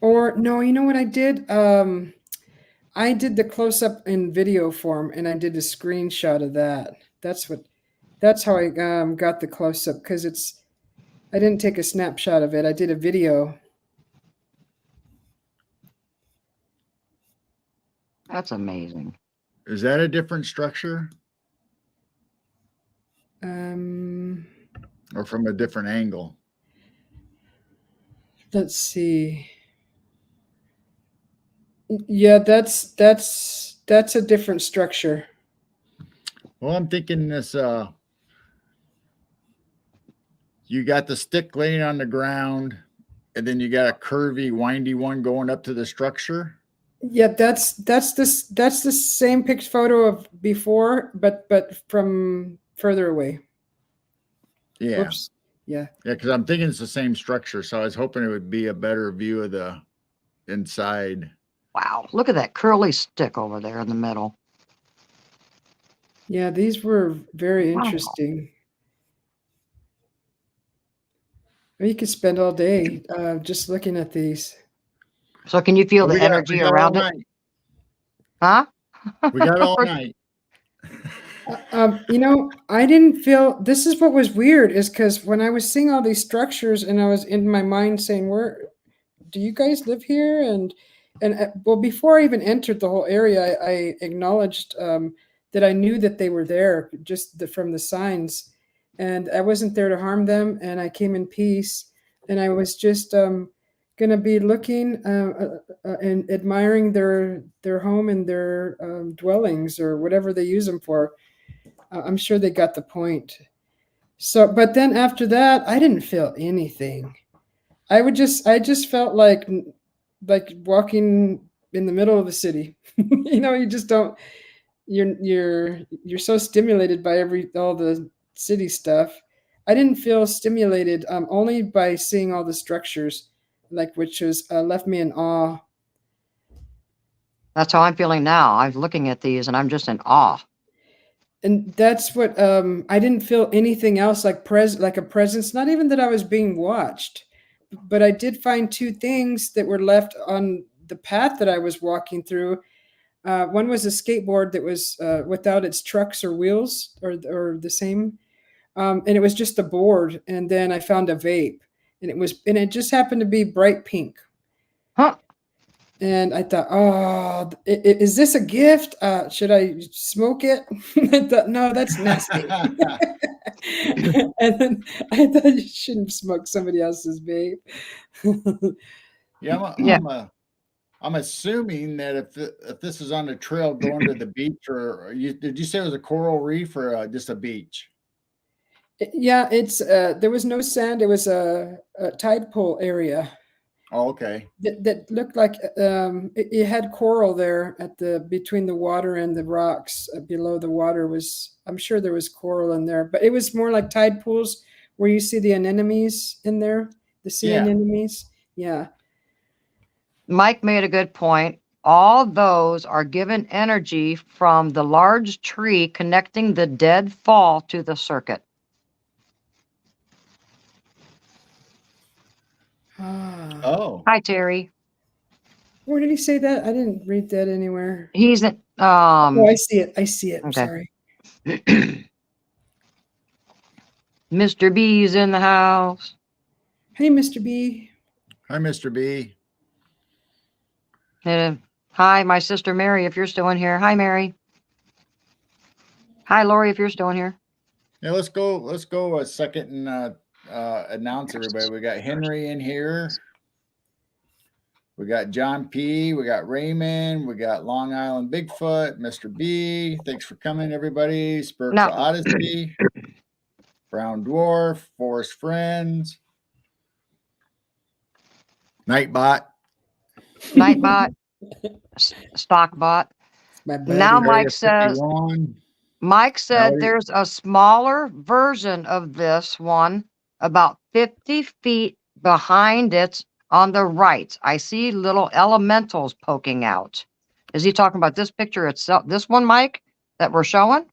C: Or no, you know what I did? I did the close up in video form, and I did a screenshot of that. That's how I got the close up, because I didn't take a snapshot of it. I did a video.
B: That's amazing.
A: Is that a different structure or from a different angle?
C: Let's see. Yeah, that's a different structure.
A: Well, I'm thinking this you got the stick laying on the ground, and then you got a curvy, windy one going up to the structure.
C: Yeah, that's the same photo of before, but from further away.
A: Yeah.
C: Oops. Yeah.
A: Yeah, because I'm thinking it's the same structure. So I was hoping it would be a better view of the inside.
B: Wow. Look at that curly stick over there in the middle.
C: Yeah, these were very
B: Wow.
C: interesting. You could spend all day just looking at these.
B: So can you feel the energy around it? Huh?
A: We got all night.
C: I didn't feel, this is what was weird, is because when I was seeing all these structures and I was in my mind saying, where do you guys live here? And well, before I even entered the whole area, I acknowledged that I knew that they were there just from the signs, and I wasn't there to harm them, and I came in peace, and I was just going to be looking and admiring their home and their dwellings or whatever they use them for. I'm sure they got the point. So, but then after that, I didn't feel anything. I just felt like walking in the middle of the city. You just don't. You're so stimulated by all the city stuff. I didn't feel stimulated only by seeing all the structures, which was left me in awe.
B: That's how I'm feeling now. I'm looking at these and I'm just in awe.
C: And that's what I didn't feel anything else like a presence. Not even that I was being watched, but I did find 2 things that were left on the path that I was walking through. One was a skateboard that was without its trucks or wheels or the same, and it was just a board. And then I found a vape, and it just happened to be bright pink.
B: Huh?
C: And I thought, oh, is this a gift? Should I smoke it? I thought, no, that's nasty. And then I thought you shouldn't smoke somebody else's vape.
A: Yeah, I'm assuming that if this is on the trail going to the beach, or did you say it was a coral reef or just a beach?
C: Yeah, it's there was no sand. It was a tide pool area
A: Oh, okay.
C: that looked like it had coral there at the between the water and the rocks below the water was. I'm sure there was coral in there, but it was more like tide pools where you see the anemones in there, the sea
A: Yeah.
C: anemones. Yeah.
B: Mike made a good point. All those are given energy from the large tree connecting the dead fall to the circuit.
C: Ah.
A: Oh,
B: Hi, Terry.
C: Where did he say that? I didn't read that anywhere.
B: He's at,
C: Oh, I see it. I see it. I'm
B: okay.
C: sorry.
B: Mr. B's in the house.
C: Hey, Mr. B.
A: hi, Mr. B.
B: Hi, my sister Mary, if you're still in here. Hi, Mary. Hi, Lori, if you're still in here.
A: Yeah, let's go a second and announce everybody. We got Henry in here. We got John P. We got Raymond. We got Long Island Bigfoot, Mr. B. Thanks for coming, everybody. Spurks
B: No.
A: Odyssey, Brown Dwarf, Forest Friends, Nightbot.
B: Nightbot, Stockbot.
C: My
B: Now
C: buddy.
B: Mike said
A: Ellie.
B: there's a smaller version of this one about 50 feet behind it on the right. I see little elementals poking out. Is he talking about this picture itself? This one, Mike, that we're showing?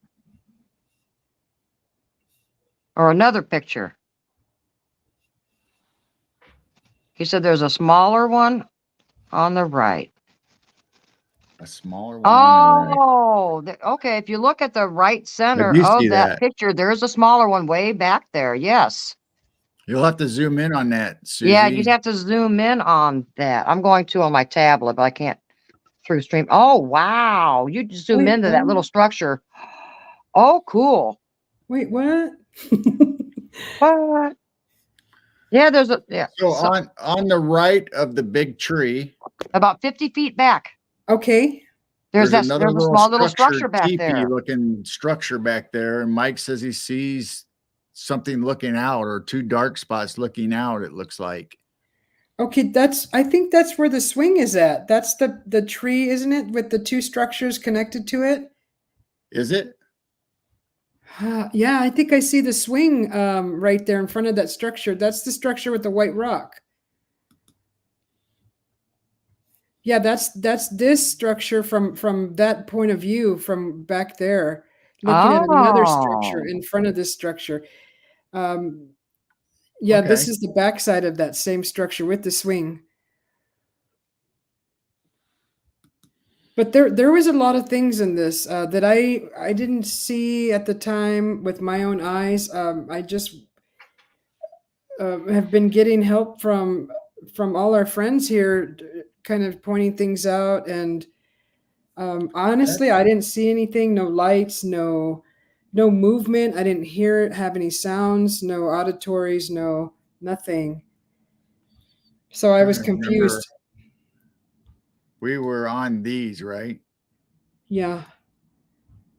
B: Or another picture? He said there's a smaller one on the right.
A: A smaller one on the right.
B: Oh, okay. If you look at the right center
A: do see
B: of that
A: that.
B: picture, there's a smaller one way back there. Yes.
A: You'll have to zoom in on that, Susie.
B: Yeah, you'd have to zoom in on that. I'm going to on my tablet, but I can't through stream. Oh, wow. You just zoom
C: Wait,
B: into that little
C: what?
B: structure. Oh, cool.
C: Wait, what?
B: What? Yeah, there's a, yeah.
A: So on the right of the big tree,
B: About 50 feet back.
C: Okay.
A: there's
B: There's
A: another
B: a small little structure back
A: teepee
B: there.
A: looking structure back there, and Mike says he sees something looking out, or two dark spots looking out, it looks like.
C: Okay, I think that's where the swing is at. That's the tree, isn't it? With the two structures connected to it.
A: Is it?
C: Yeah, I think I see the swing right there in front of that structure. That's the structure with the white rock. Yeah, that's this structure from that point of view from back there, looking at another structure
B: Oh,
C: in front of this structure. Yeah,
A: Okay.
C: this is the backside of that same structure with the swing. But there was a lot of things in this that I didn't see at the time with my own eyes. I just have been getting help from all our friends here, kind of pointing things out. And honestly, I didn't see anything. No lights, no movement. I didn't have any sounds. No auditories. No nothing. So I was
A: Remember,
C: confused.
A: we were on these, right?
C: Yeah,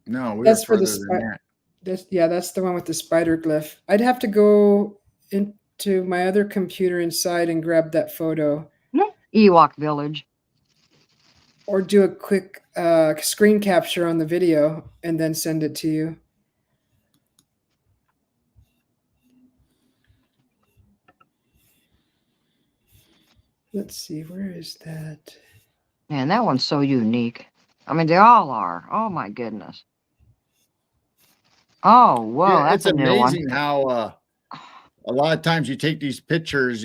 A: No, we were
C: that's for the
A: further than that.
C: that's the one with the spider glyph. I'd have to go into my other computer inside and grab that photo,
B: Ewok Village.
C: or do a quick screen capture on the video and then send it to you. Let's see, where is that?
B: Man, that one's so unique. I mean, they all are. Oh my goodness. Oh, whoa,
A: Yeah,
B: that's
A: it's
B: a new one.
A: amazing how a lot of times you take these pictures,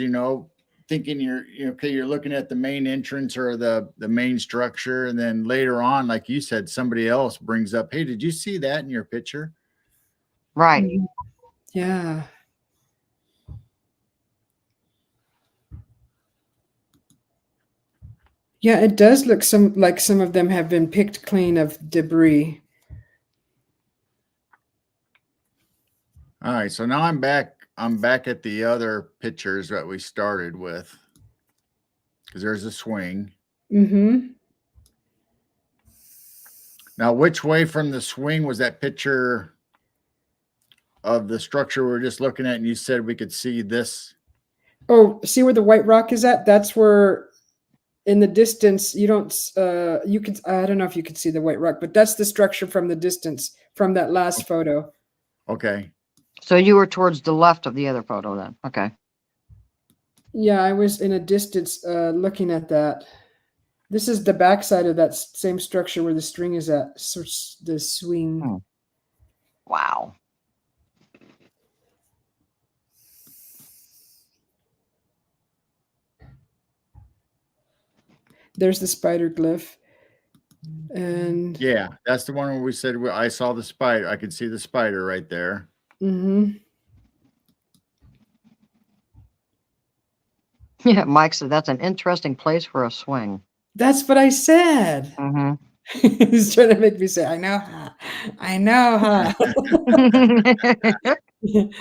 A: thinking you're looking at the main entrance or the main structure, and then later on, like you said, somebody else brings up, hey, did you see that in your picture?
B: Right.
C: Yeah. Yeah, it does look like some of them have been picked clean of debris.
A: All right, so now I'm back at the other pictures that we started with, because there's a swing.
C: Mm-hmm.
A: Now, which way from the swing was that picture of the structure we were just looking at? And you said we could see this.
C: Oh, see where the white rock is at? That's where in the distance you don't you can, I don't know if you can see the white rock, but that's the structure from the distance from that last photo.
A: Okay.
B: So you were towards the left of the other photo then. Okay.
C: Yeah, I was in a distance looking at that. This is the backside of that same structure where the string is at, so the swing.
B: Hmm. Wow.
C: There's the spider glyph. And
A: yeah, that's the one where we said I saw the spider. I could see the spider right there.
C: Mm-hmm.
B: Yeah, Mike said that's an interesting place for a swing.
C: That's what I said.
B: Mm-hmm.
C: He's trying to make me say, I know, huh? I know, huh?
A: You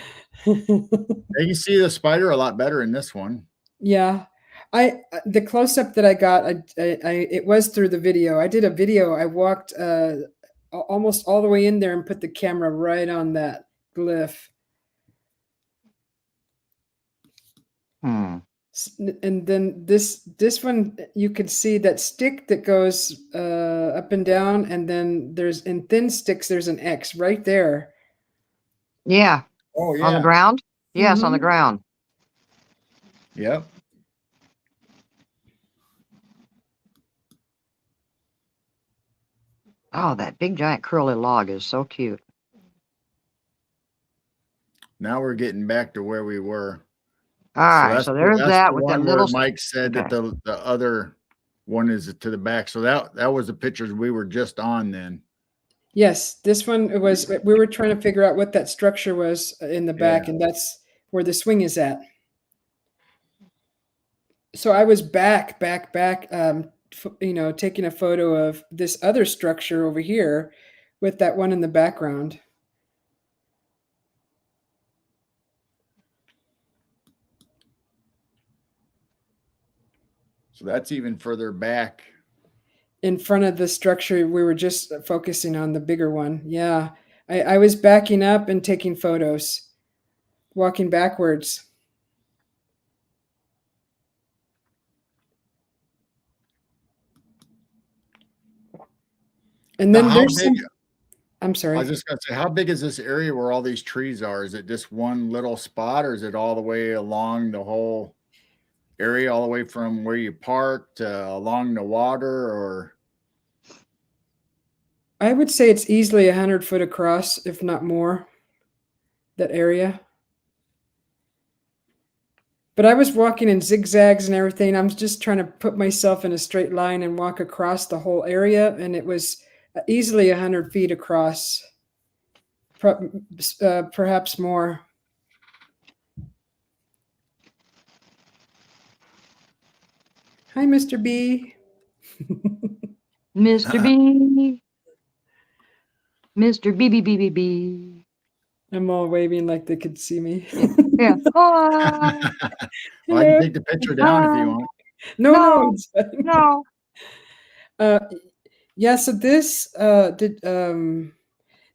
A: can see the spider a lot better in this one.
C: Yeah. The close-up that I got, it was through the video. I did a video. I walked almost all the way in there and put the camera right on that glyph. And then this one, you could see that stick that goes up and down, and then there's in thin sticks there's an X right there.
B: Yeah.
A: Oh yeah.
B: On the ground? Yes, on the
C: Mhm.
B: ground.
A: Yep.
B: Oh, that big giant curly log is so cute.
A: Now we're getting back to where we were.
B: All right, so there's that
A: the
B: with that
A: one where
B: little.
A: Mike said that
B: Okay.
A: the other one is to the back. So that was the pictures we were just on then.
C: Yes, this one it was. We were trying to figure out what that structure was in the back,
A: Yeah.
C: and that's where the swing is at. So I was back, taking a photo of this other structure over here with that one in the background.
A: So that's even further back.
C: In front of the structure we were just focusing on, the bigger one. Yeah, I was backing up and taking photos, walking backwards. And then there's some, I'm sorry.
A: I was just gonna say, how big is this area where all these trees are? Is it just one little spot, or is it all the way along the whole area, all the way from where you parked along the water? Or
C: I would say it's easily 100 foot across, if not more, that area. But I was walking in zigzags and everything. I'm just trying to put myself in a straight line and walk across the whole area. And it was easily 100 feet across, perhaps more. Hi, Mr. B.
B: Mr. B. Mr. B B B B B.
C: I'm all waving like they could see me.
B: Yeah. Hi.
A: well, I can take the picture down if you want.
C: No.
B: No.
C: Yeah. So this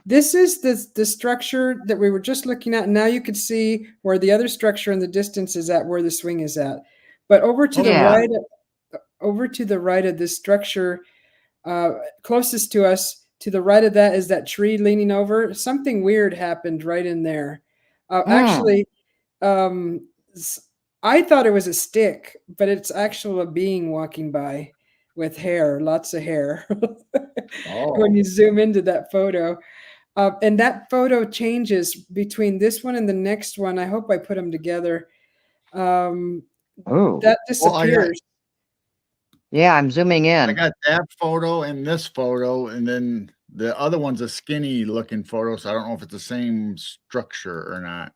C: this is the structure that we were just looking at. Now you could see where the other structure in the distance is at, where the swing is at. But over to the right, over to the right of this structure, closest to us, to the right of that is that tree leaning over. Something weird happened right in there. Actually, I thought it was a stick, but it's actually a being walking by with hair, lots of hair. When you zoom into that photo. And that photo changes between this one and the next one. I hope I put them together. That disappears.
B: Yeah, I'm zooming in.
A: I got that photo and this photo, and then the other one's a skinny looking photo, so I don't know if it's the same structure or not.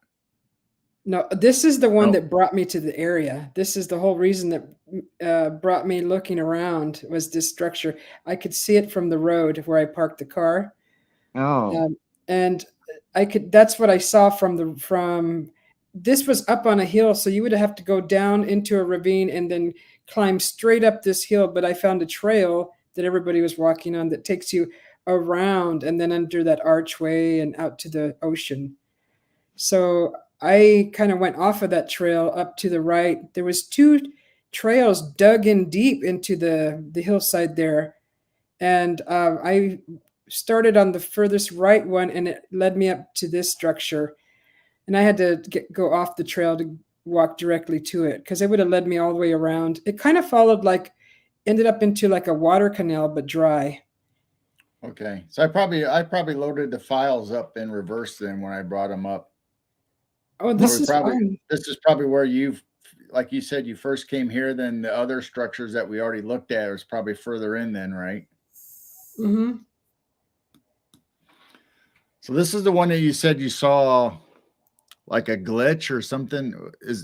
C: No, this is the one that brought me to the area. This is the whole reason that brought me looking around, was this structure. I could see it from the road where I parked the car. And I could, that's what I saw from this was up on a hill. So you would have to go down into a ravine and then climb straight up this hill, but I found a trail that everybody was walking on that takes you around and then under that archway and out to the ocean. So I kind of went off of that trail up to the right. There was two trails dug in deep into the hillside there, and I started on the furthest right one, and it led me up to this structure. And I had to go off the trail to walk directly to it because it would have led me all the way around. It kind of followed like, ended up into like a water canal, but dry.
A: Okay. So I probably loaded the files up in reverse then when I brought them up.
C: Oh, this is
A: probably
C: fun.
A: this is probably where you've, like you said, you first came here. Then the other structures that we already looked at was probably further in then, right?
C: Mm-hmm.
A: So this is the one that you said you saw like a glitch or something.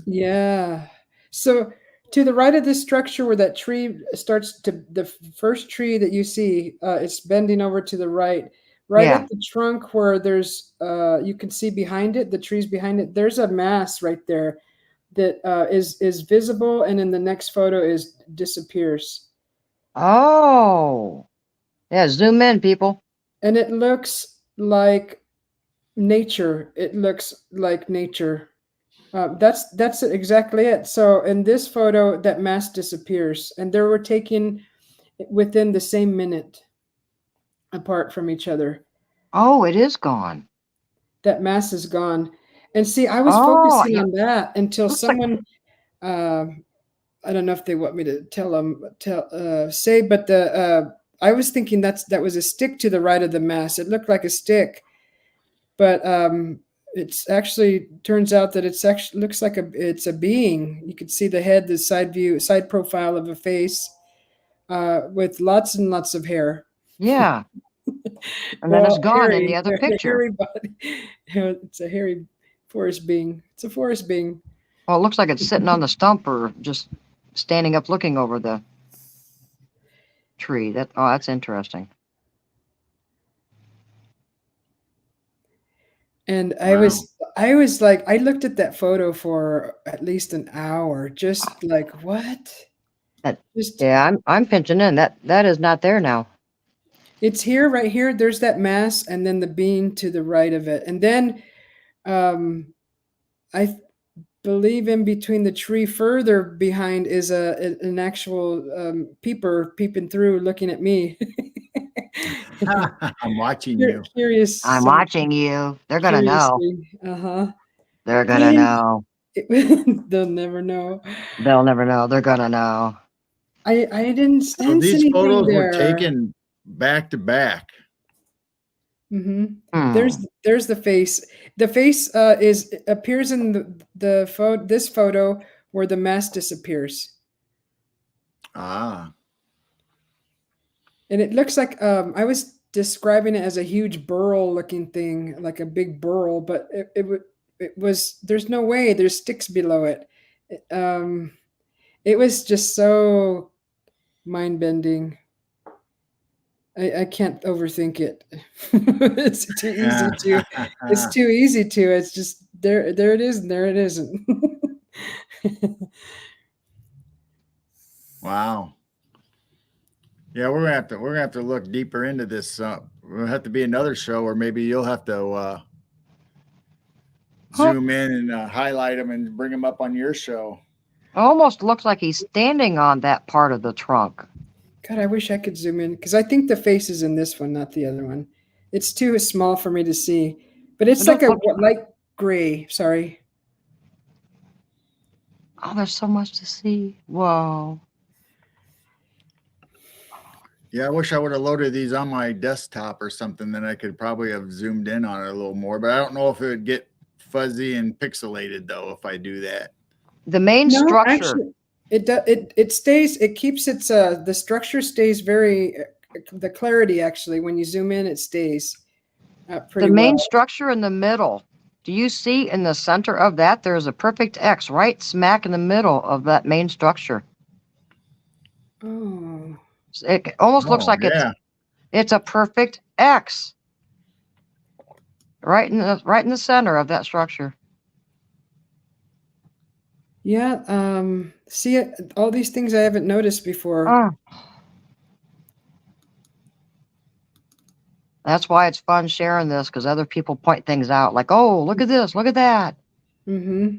C: Yeah. So to the right of this structure where that tree starts to, the first tree that you see, it's bending over to the right. Right
B: Yeah.
C: at the trunk where there's, you can see behind it, the trees behind it, there's a mass right there that is visible, and in the next photo disappears.
B: Oh, yeah. Zoom in, people.
C: And it looks like nature. It looks like nature. That's exactly it. So in this photo, that mass disappears, and they were taken within the same minute, apart from each other.
B: Oh, it is gone.
C: That mass is gone. And see, I was
B: Oh,
C: focusing
B: yeah.
C: on that until
B: Looks like-
C: someone, I don't know if they want me to say, but I was thinking that was a stick to the right of the mass. It looked like a stick, but it's actually turns out that it's actually looks like it's a being. You could see the head, the side profile of a face with lots and lots of hair.
B: Yeah. And then it's gone in the other picture.
C: Hairy body. It's a hairy forest being. It's a forest being.
B: Well, it looks like it's sitting on the stump or just standing up looking over the tree. That's interesting.
C: And I was like, I looked at that photo for at least an hour, just like, what?
B: Yeah, I'm pinching in. That is not there now.
C: It's here, right here. There's that mass, and then the bean to the right of it, and then I believe in between the tree further behind is an actual peeper peeping through, looking at me.
A: I'm watching you.
C: Curious.
B: I'm watching you. They're gonna know.
C: Uh-huh.
B: They're gonna know.
C: They'll never know.
B: They'll never know. They're gonna know.
C: I didn't sense
A: So these
C: anything
A: photos
C: there.
A: were taken back to back.
C: Mm-hmm. There's the face. The face appears in this photo where the mask disappears.
A: Ah.
C: And it looks like I was describing it as a huge burl looking thing, like a big burl, but it was, there's no way, there's sticks below it. It was just so mind bending. I can't overthink it. It's too easy to. It's too easy to. It's just there. There it is, and there it isn't.
A: Wow. Yeah, we're gonna have to look deeper into this. We'll have to be another show, or maybe you'll have to zoom in and highlight them and bring them up on your show.
B: It almost looks like he's standing on that part of the trunk.
C: God, I wish I could zoom in because I think the face is in this one, not the other one. It's too small for me to see, but it's like a light gray. Sorry.
B: Oh, there's so much to see. Whoa.
A: Yeah, I wish I would have loaded these on my desktop or something. Then I could probably have zoomed in on it a little more. But I don't know if it would get fuzzy and pixelated though if I do that.
B: The main structure.
C: Actually, it stays. It keeps its the structure stays very the clarity actually when you zoom in it stays pretty
B: The main
C: well.
B: structure in the middle. Do you see in the center of that there's a perfect X right smack in the middle of that main structure?
C: Oh.
B: It almost looks like it's a perfect X. Right in the center of that structure.
C: Yeah. See, all these things I haven't noticed before.
B: Oh, that's why it's fun sharing this because other people point things out like, oh, look at this, look at that.
C: Mm-hmm.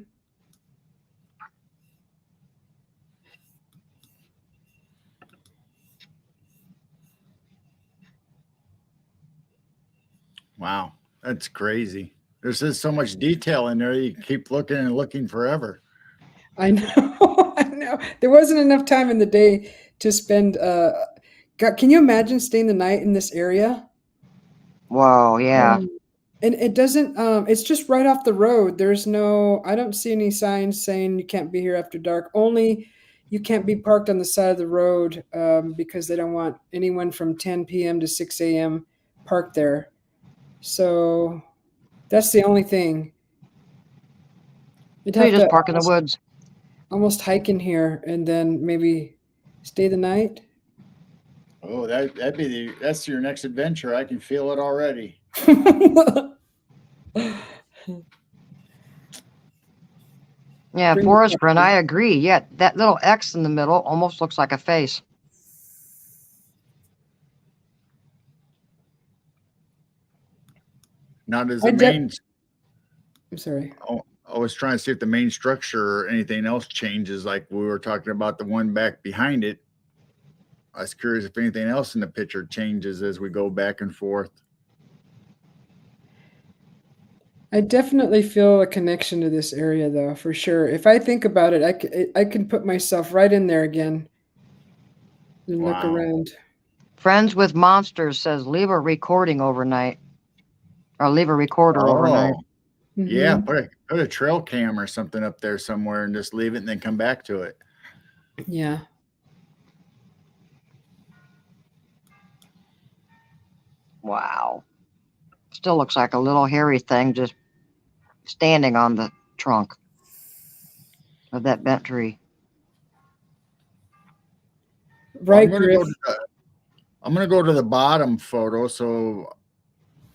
A: Wow, that's crazy. There's just so much detail in there. You keep looking and looking forever.
C: I know. I know. There wasn't enough time in the day to spend. God, can you imagine staying the night in this area?
B: Whoa, yeah.
C: And it doesn't. It's just right off the road. There's no. I don't see any signs saying you can't be here after dark. Only you can't be parked on the side of the road because they don't want anyone from 10 p.m. to 6 a.m. parked there. So that's the only thing. You'd
B: So you
C: have
B: just
C: to
B: park in the woods.
C: almost hike in here and then maybe stay the night.
A: Oh, that's your next adventure. I can feel it already.
B: Yeah,
C: Bring
B: Forrest
C: it
B: Friend,
C: up.
B: I agree. Yet that little X in the middle almost looks like a face.
A: Now, does
C: I
A: the
C: de-
A: main?
C: I'm sorry.
A: Oh, I was trying to see if the main structure or anything else changes, like we were talking about the one back behind it. I was curious if anything else in the picture changes as we go back and forth.
C: I definitely feel a connection to this area, though, for sure. If I think about it, I can put myself right in there again and look
A: Wow.
C: around.
B: Friends with Monsters says leave a recording overnight or leave a recorder overnight.
A: Oh, yeah.
C: Hmm.
A: Put a trail cam or something up there somewhere and just leave it and then come back to it.
C: Yeah.
B: Wow. Still looks like a little hairy thing just standing on the trunk of that bent tree.
A: Well,
C: Right, Griff.
A: I'm gonna go to the bottom photo. So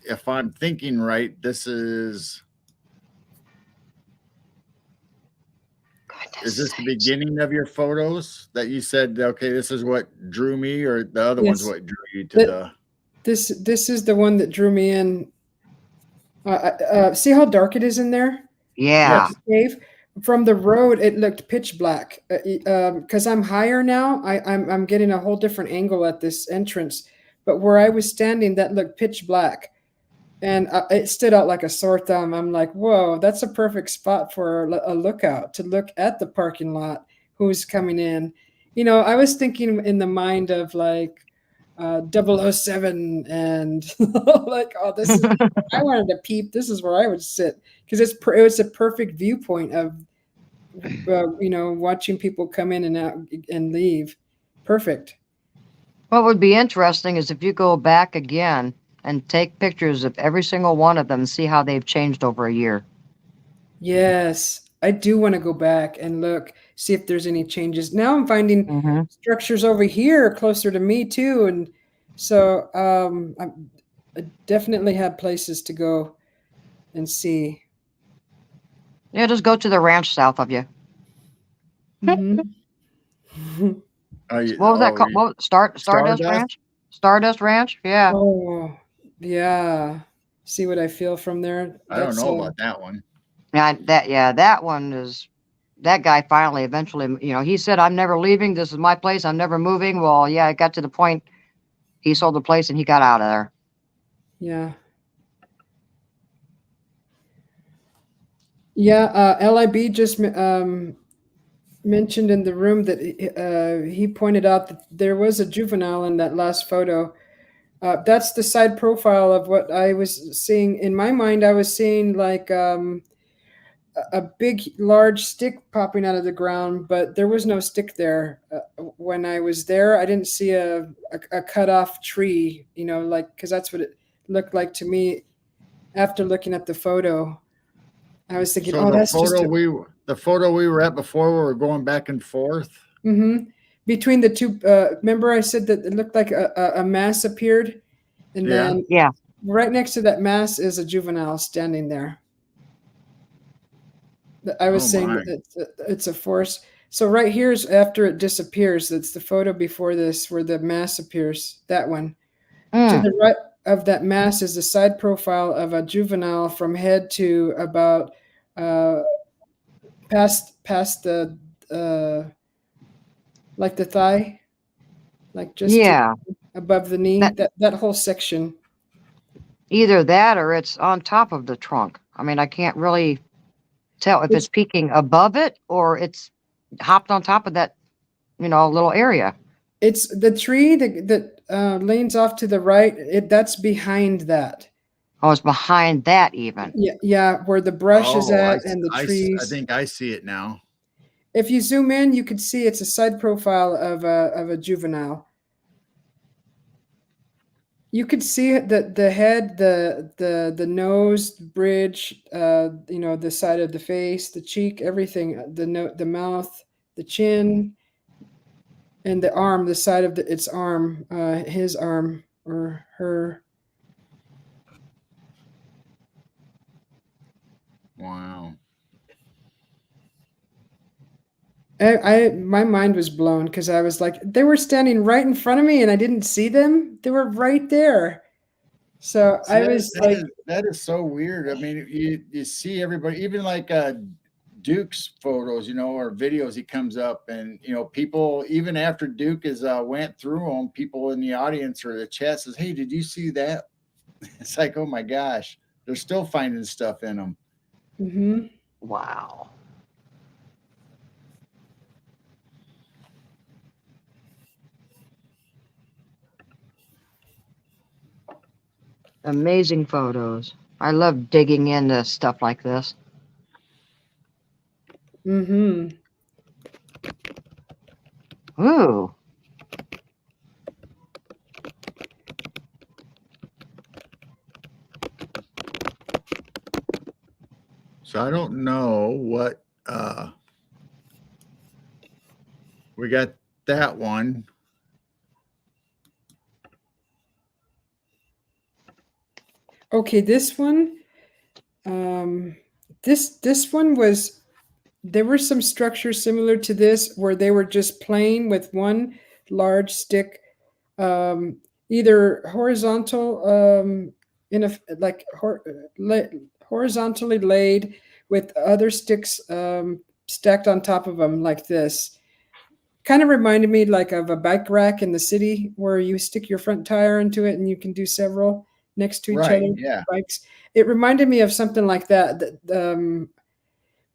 A: if I'm thinking right, this is
B: Goodness
A: this the
B: sakes.
A: beginning of your photos that you said, okay, this is what drew me, or the other one's
C: Yes.
A: what drew you to
C: That
A: the
C: this is the one that drew me in. See how dark it is in there?
B: Yeah.
A: yes.
C: Cave. From the road, it looked pitch black. Because I'm higher now, I'm getting a whole different angle at this entrance. But where I was standing, that looked pitch black, and it stood out like a sore thumb. I'm like, whoa, that's a perfect spot for a lookout to look at the parking lot. Who's coming in? I was thinking in the mind of like 007 and like, oh, this is. I wanted to peep. This is where I would sit because it was a perfect viewpoint of watching people come in and out and leave. Perfect.
B: What would be interesting is if you go back again and take pictures of every single one of them and see how they've changed over a year.
C: Yes, I do want to go back and look, see if there's any changes. Now I'm finding
B: Mm-hmm.
C: structures over here closer to me too, and so I definitely have places to go and see.
B: Yeah, just go to the ranch south of you.
C: Hmm.
B: What was that
A: Oh,
B: called? What, Stardust
A: Stardust.
B: Ranch? Stardust Ranch? Yeah.
C: Oh, yeah. See what I feel from there?
A: I don't
C: That's
A: know about that one.
B: That one is that guy finally eventually, he said, I'm never leaving. This is my place. I'm never moving. Well, yeah, it got to the point he sold the place and he got out of there.
C: yeah. Yeah, LIB just mentioned in the room that he pointed out that there was a juvenile in that last photo. That's the side profile of what I was seeing. In my mind, I was seeing like a big, large stick popping out of the ground, but there was no stick there. When I was there, I didn't see a cut off tree, because that's what it looked like to me after looking at the photo. I was thinking,
A: So
C: oh, that's just
A: the photo we were at before, we were going back and forth.
C: Mm-hmm. Between the two. Remember, I said that it looked like a mass appeared, and
A: Yeah.
C: then
B: Yeah.
C: right next to that mass is a juvenile standing there. I was
A: Oh
C: saying
A: my.
C: that it's a force. So right here is after it disappears. That's the photo before this where the mass appears. That one. To
B: Mm,
C: the right of that mass is the side profile of a juvenile from head to about uh, past the like the thigh, like just
B: yeah,
C: above the knee.
B: that
C: That whole section.
B: either that or it's on top of the trunk. I mean, I can't really tell if it's
C: It's
B: peeking above it or it's hopped on top of that, little area.
C: it's the tree that leans off to the right. That's behind that.
B: Oh, it's behind that even.
C: Yeah, yeah, where the brush is
A: Oh,
C: at and the
A: I
C: trees.
A: think I see it now.
C: If you zoom in, you could see it's a side profile of a juvenile. You could see the head, the nose, bridge, the side of the face, the cheek, everything, the mouth, the chin, and the arm, the side of its arm, his arm or her.
A: Wow.
C: My mind was blown because I was like, they were standing right in front of me and I didn't see them. They were right there. So
A: See,
C: I was like,
A: that is so weird. I mean, you see everybody, even like Duke's photos, or videos. He comes up, and people even after Duke is went through them, people in the audience or the chat says, "Hey, did you see that?" It's like, oh my gosh, they're still finding stuff in them.
C: mhm.
B: Wow. Amazing photos. I love digging into stuff like this.
C: Mhm.
B: Ooh.
A: So I don't know what we got that one.
C: Okay, this one. Um, this one was there were some structures similar to this where they were just plain with one large stick, um, either horizontal, in a like horizontally laid with other sticks stacked on top of them like this. Kind of reminded me like of a bike rack in the city where you stick your front tire into it and you can do several next to each
A: Right.
C: other
A: Yeah.
C: bikes. It reminded me of something like that.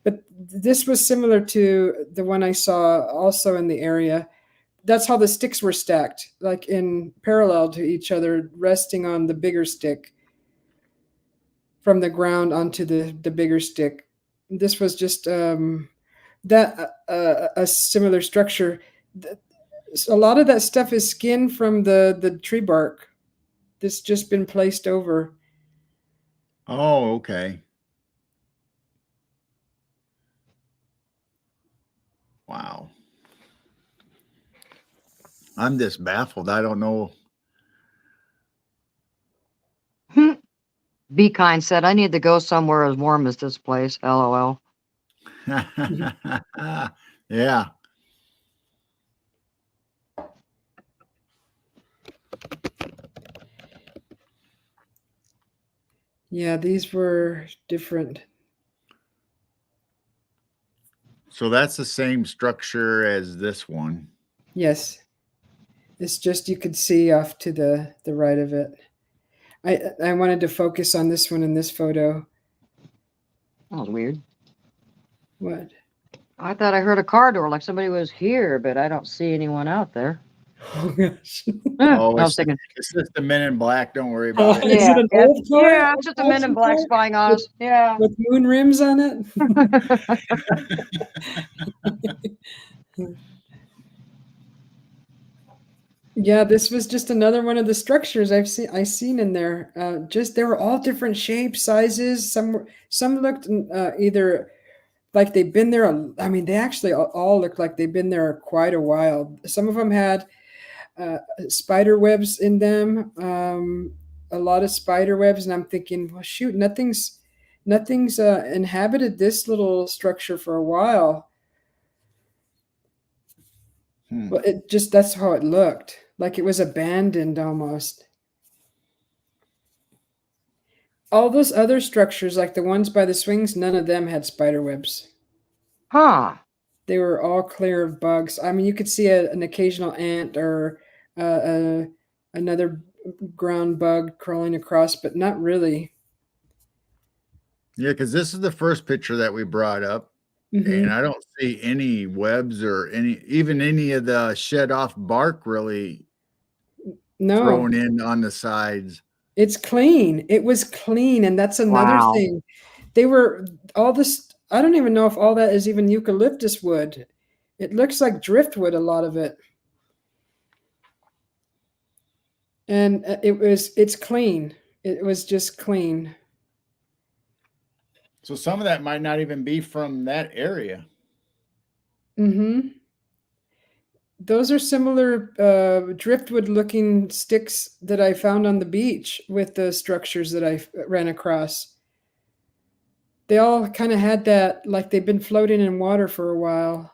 C: But this was similar to the one I saw also in the area. That's how the sticks were stacked, like in parallel to each other, resting on the bigger stick from the ground onto the bigger stick. This was just that a similar structure. A lot of that stuff is skin from the tree bark. That's just been placed over.
A: Oh, okay. Wow. I'm just baffled. I don't know.
B: Be kind said, I need to go somewhere as warm as this place. LOL.
A: Yeah.
C: Yeah, these were different.
A: So that's the same structure as this one.
C: Yes, it's just you could see off to the right of it. I wanted to focus on this one in this photo.
B: That was weird.
C: What?
B: I thought I heard a car door like somebody was here, but I don't see anyone out there.
C: Oh gosh.
A: Oh,
B: I was thinking,
A: it's just the Men in Black. Don't worry
C: Oh,
A: about it.
C: is it
B: yeah,
C: an old car?
B: yeah, it's just a Men in Black
C: Car
B: spying on
C: with,
B: us. Yeah.
C: with moon rims on it? Yeah, this was just another one of the structures I seen in there. Just they were all different shapes, sizes. Some looked either like they've been there. I mean, they actually all looked like they've been there quite a while. Some of them had spider webs in them, a lot of spider webs, and I'm thinking, well, shoot, Nothing's inhabited this little structure for a while. Well, that's how it looked. Like it was abandoned almost. All those other structures, like the ones by the swings, none of them had spider webs.
B: Huh.
C: They were all clear of bugs. I mean, you could see an occasional ant or another ground bug crawling across, but not really.
A: Yeah, because this is the first picture that we brought up, and I don't see any webs or even any of the shed off bark really thrown in on the sides.
C: It's clean. It was clean, and that's another thing. They were all this. I don't even know if all that is even eucalyptus wood. It looks like driftwood, a lot of it. And it's clean. It was just clean.
A: So some of that might not even be from that area.
C: Those are similar driftwood looking sticks that I found on the beach with the structures that I ran across. They all kind of had that, like they've been floating in water for a while.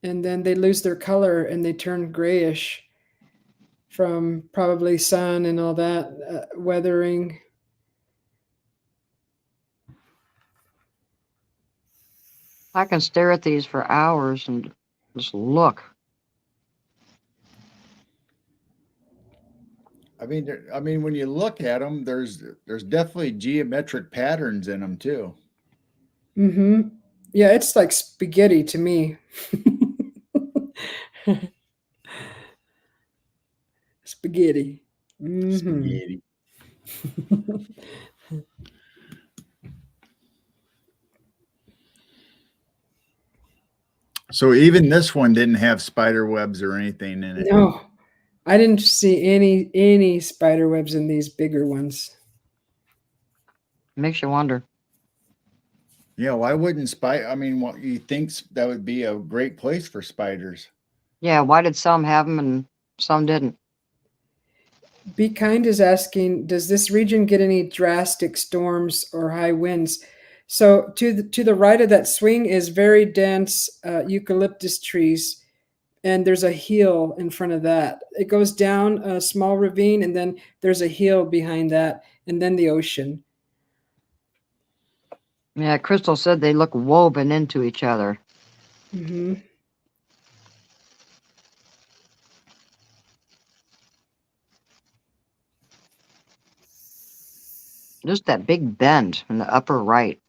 C: And then they lose their color and they turn grayish from probably sun and all that weathering.
B: I can stare at these for hours and just look.
A: I mean, when you look at them, there's definitely geometric patterns in them too.
C: Yeah, it's like spaghetti to me. Spaghetti.
A: Spaghetti. So even this one didn't have spider webs or anything in it.
C: No, I didn't see any spider webs in these bigger ones.
B: Makes you wonder.
A: Yeah, why wouldn't I mean, what you think that would be a great place for spiders?
B: Yeah, why did some have them and some didn't?
C: Be Kind is asking, does this region get any drastic storms or high winds? So to the right of that swing is very dense eucalyptus trees, and there's a hill in front of that. It goes down a small ravine, and then there's a hill behind that, and then the ocean.
B: Yeah, Crystal said they look woven into each other. Just that big bend in the upper right.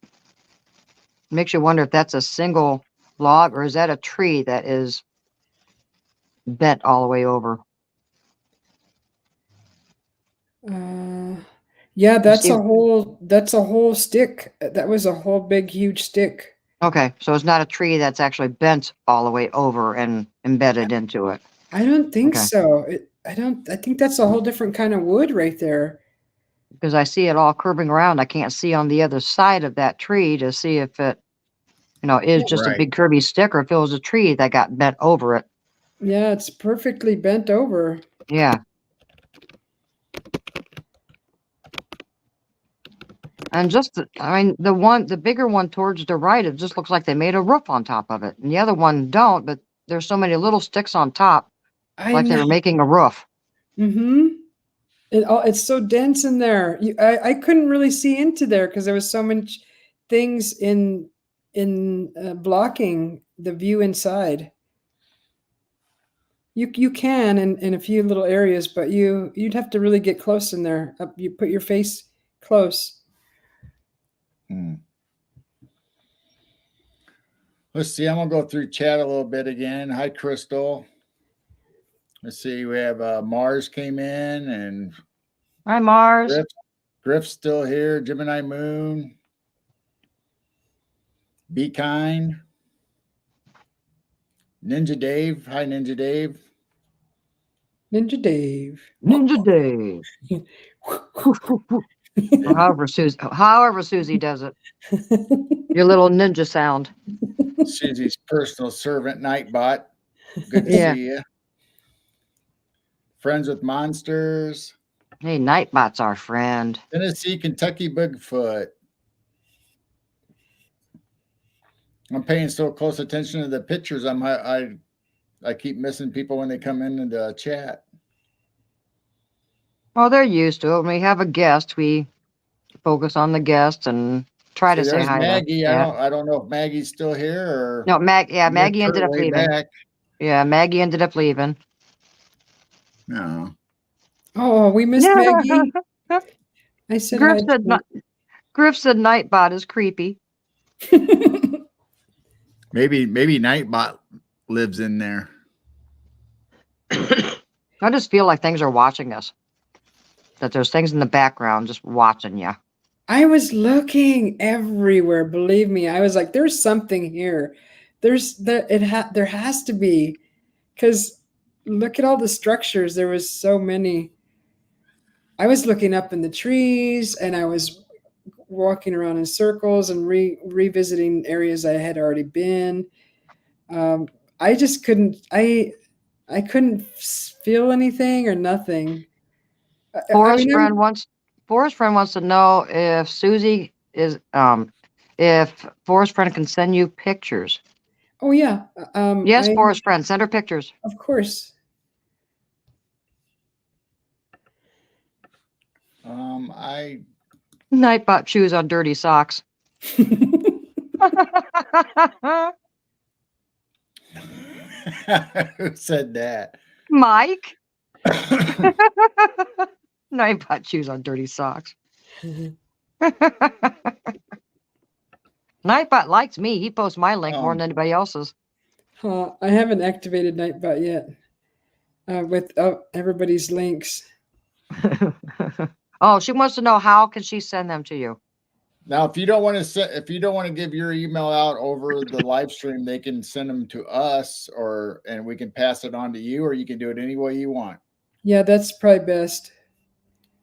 B: Makes you wonder if that's a single log or is that a tree that is bent all the way over?
C: Yeah, that's a whole stick. That was a whole big, huge stick.
B: Okay, so it's not a tree that's actually bent all the way over and embedded into it.
C: I don't think so. I think that's a whole different kind of wood right there.
B: Because I see it all curving around. I can't see on the other side of that tree to see if it, is just a big curvy stick or if it was a tree that got bent over it.
C: Yeah, it's perfectly bent over.
B: Yeah. And the bigger one towards the right, it just looks like they made a roof on top of it. And the other one don't, but there's so many little sticks on top, like they were making a roof.
C: It's so dense in there. I couldn't really see into there because there was so much things in blocking the view inside. You can in a few little areas, but you'd have to really get close in there. You put your face close.
A: Let's see. I'm gonna go through chat a little bit again. Hi, Crystal. Let's see. We have Mars came in, and
B: hi, Mars.
A: Griff's still here. Gemini Moon. Be Kind. Ninja Dave. Hi, Ninja Dave.
C: Ninja Dave.
B: Ninja Dave. However Susie does it. Your little ninja sound.
A: Susie's personal servant, Nightbot. Good to see you. Friends with Monsters.
B: Hey, Nightbot's our friend.
A: Tennessee, Kentucky Bigfoot. I'm paying so close attention to the pictures. I keep missing people when they come in the chat.
B: Well, they're used to it. When we have a guest, we focus on the guest and try to
A: See,
B: say
A: there's
B: hi to
A: Maggie.
B: Cat.
A: I don't know if Maggie's still here or
B: No,
A: missed
B: Maggie
A: her
B: ended up
A: way
B: leaving.
A: back.
B: Yeah, Maggie ended up leaving.
A: No.
C: Oh, we missed Maggie. I said
B: Griff
C: hi.
B: said, Griff said Nightbot is creepy.
A: Maybe Nightbot lives in there.
B: I just feel like things are watching us. That there's things in the background just watching you.
C: I was looking everywhere. Believe me, I was like, "There's something here. There has to be," because look at all the structures. There was so many. I was looking up in the trees, and I was walking around in circles and revisiting areas I had already been. I just couldn't. I couldn't feel anything or nothing.
B: Forest friend wants to know if Susie is if Forest friend can send you pictures.
C: Oh yeah.
B: Yes, Forest friend, send her pictures.
C: Of course.
B: Nightbot chews on dirty socks.
A: Who said that?
B: Mike. Nightbot chews on dirty socks. Nightbot likes me. He posts my link more than anybody else's.
C: I haven't activated Nightbot yet with everybody's links.
B: Oh, she wants to know how can she send them to you.
A: Now, if you don't want to give your email out over the live stream, they can send them to us, and we can pass it on to you, or you can do it any way you want.
C: Yeah, that's probably best.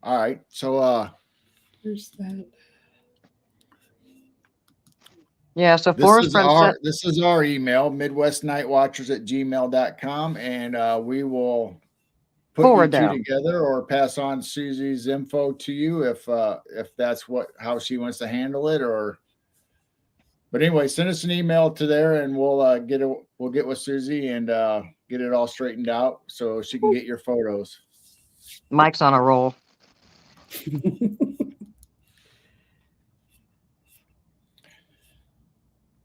A: All right. So,
C: where's that?
B: Yeah. So Forest friend
A: this is our email, midwestnightwatchers@gmail.com, and we will put
B: forward
A: you two
B: them
A: together or pass on Susie's info to you if that's how she wants to handle it. But anyway, send us an email to there, and we'll get with Susie and get it all straightened out so she can get your photos.
B: Mike's on a roll.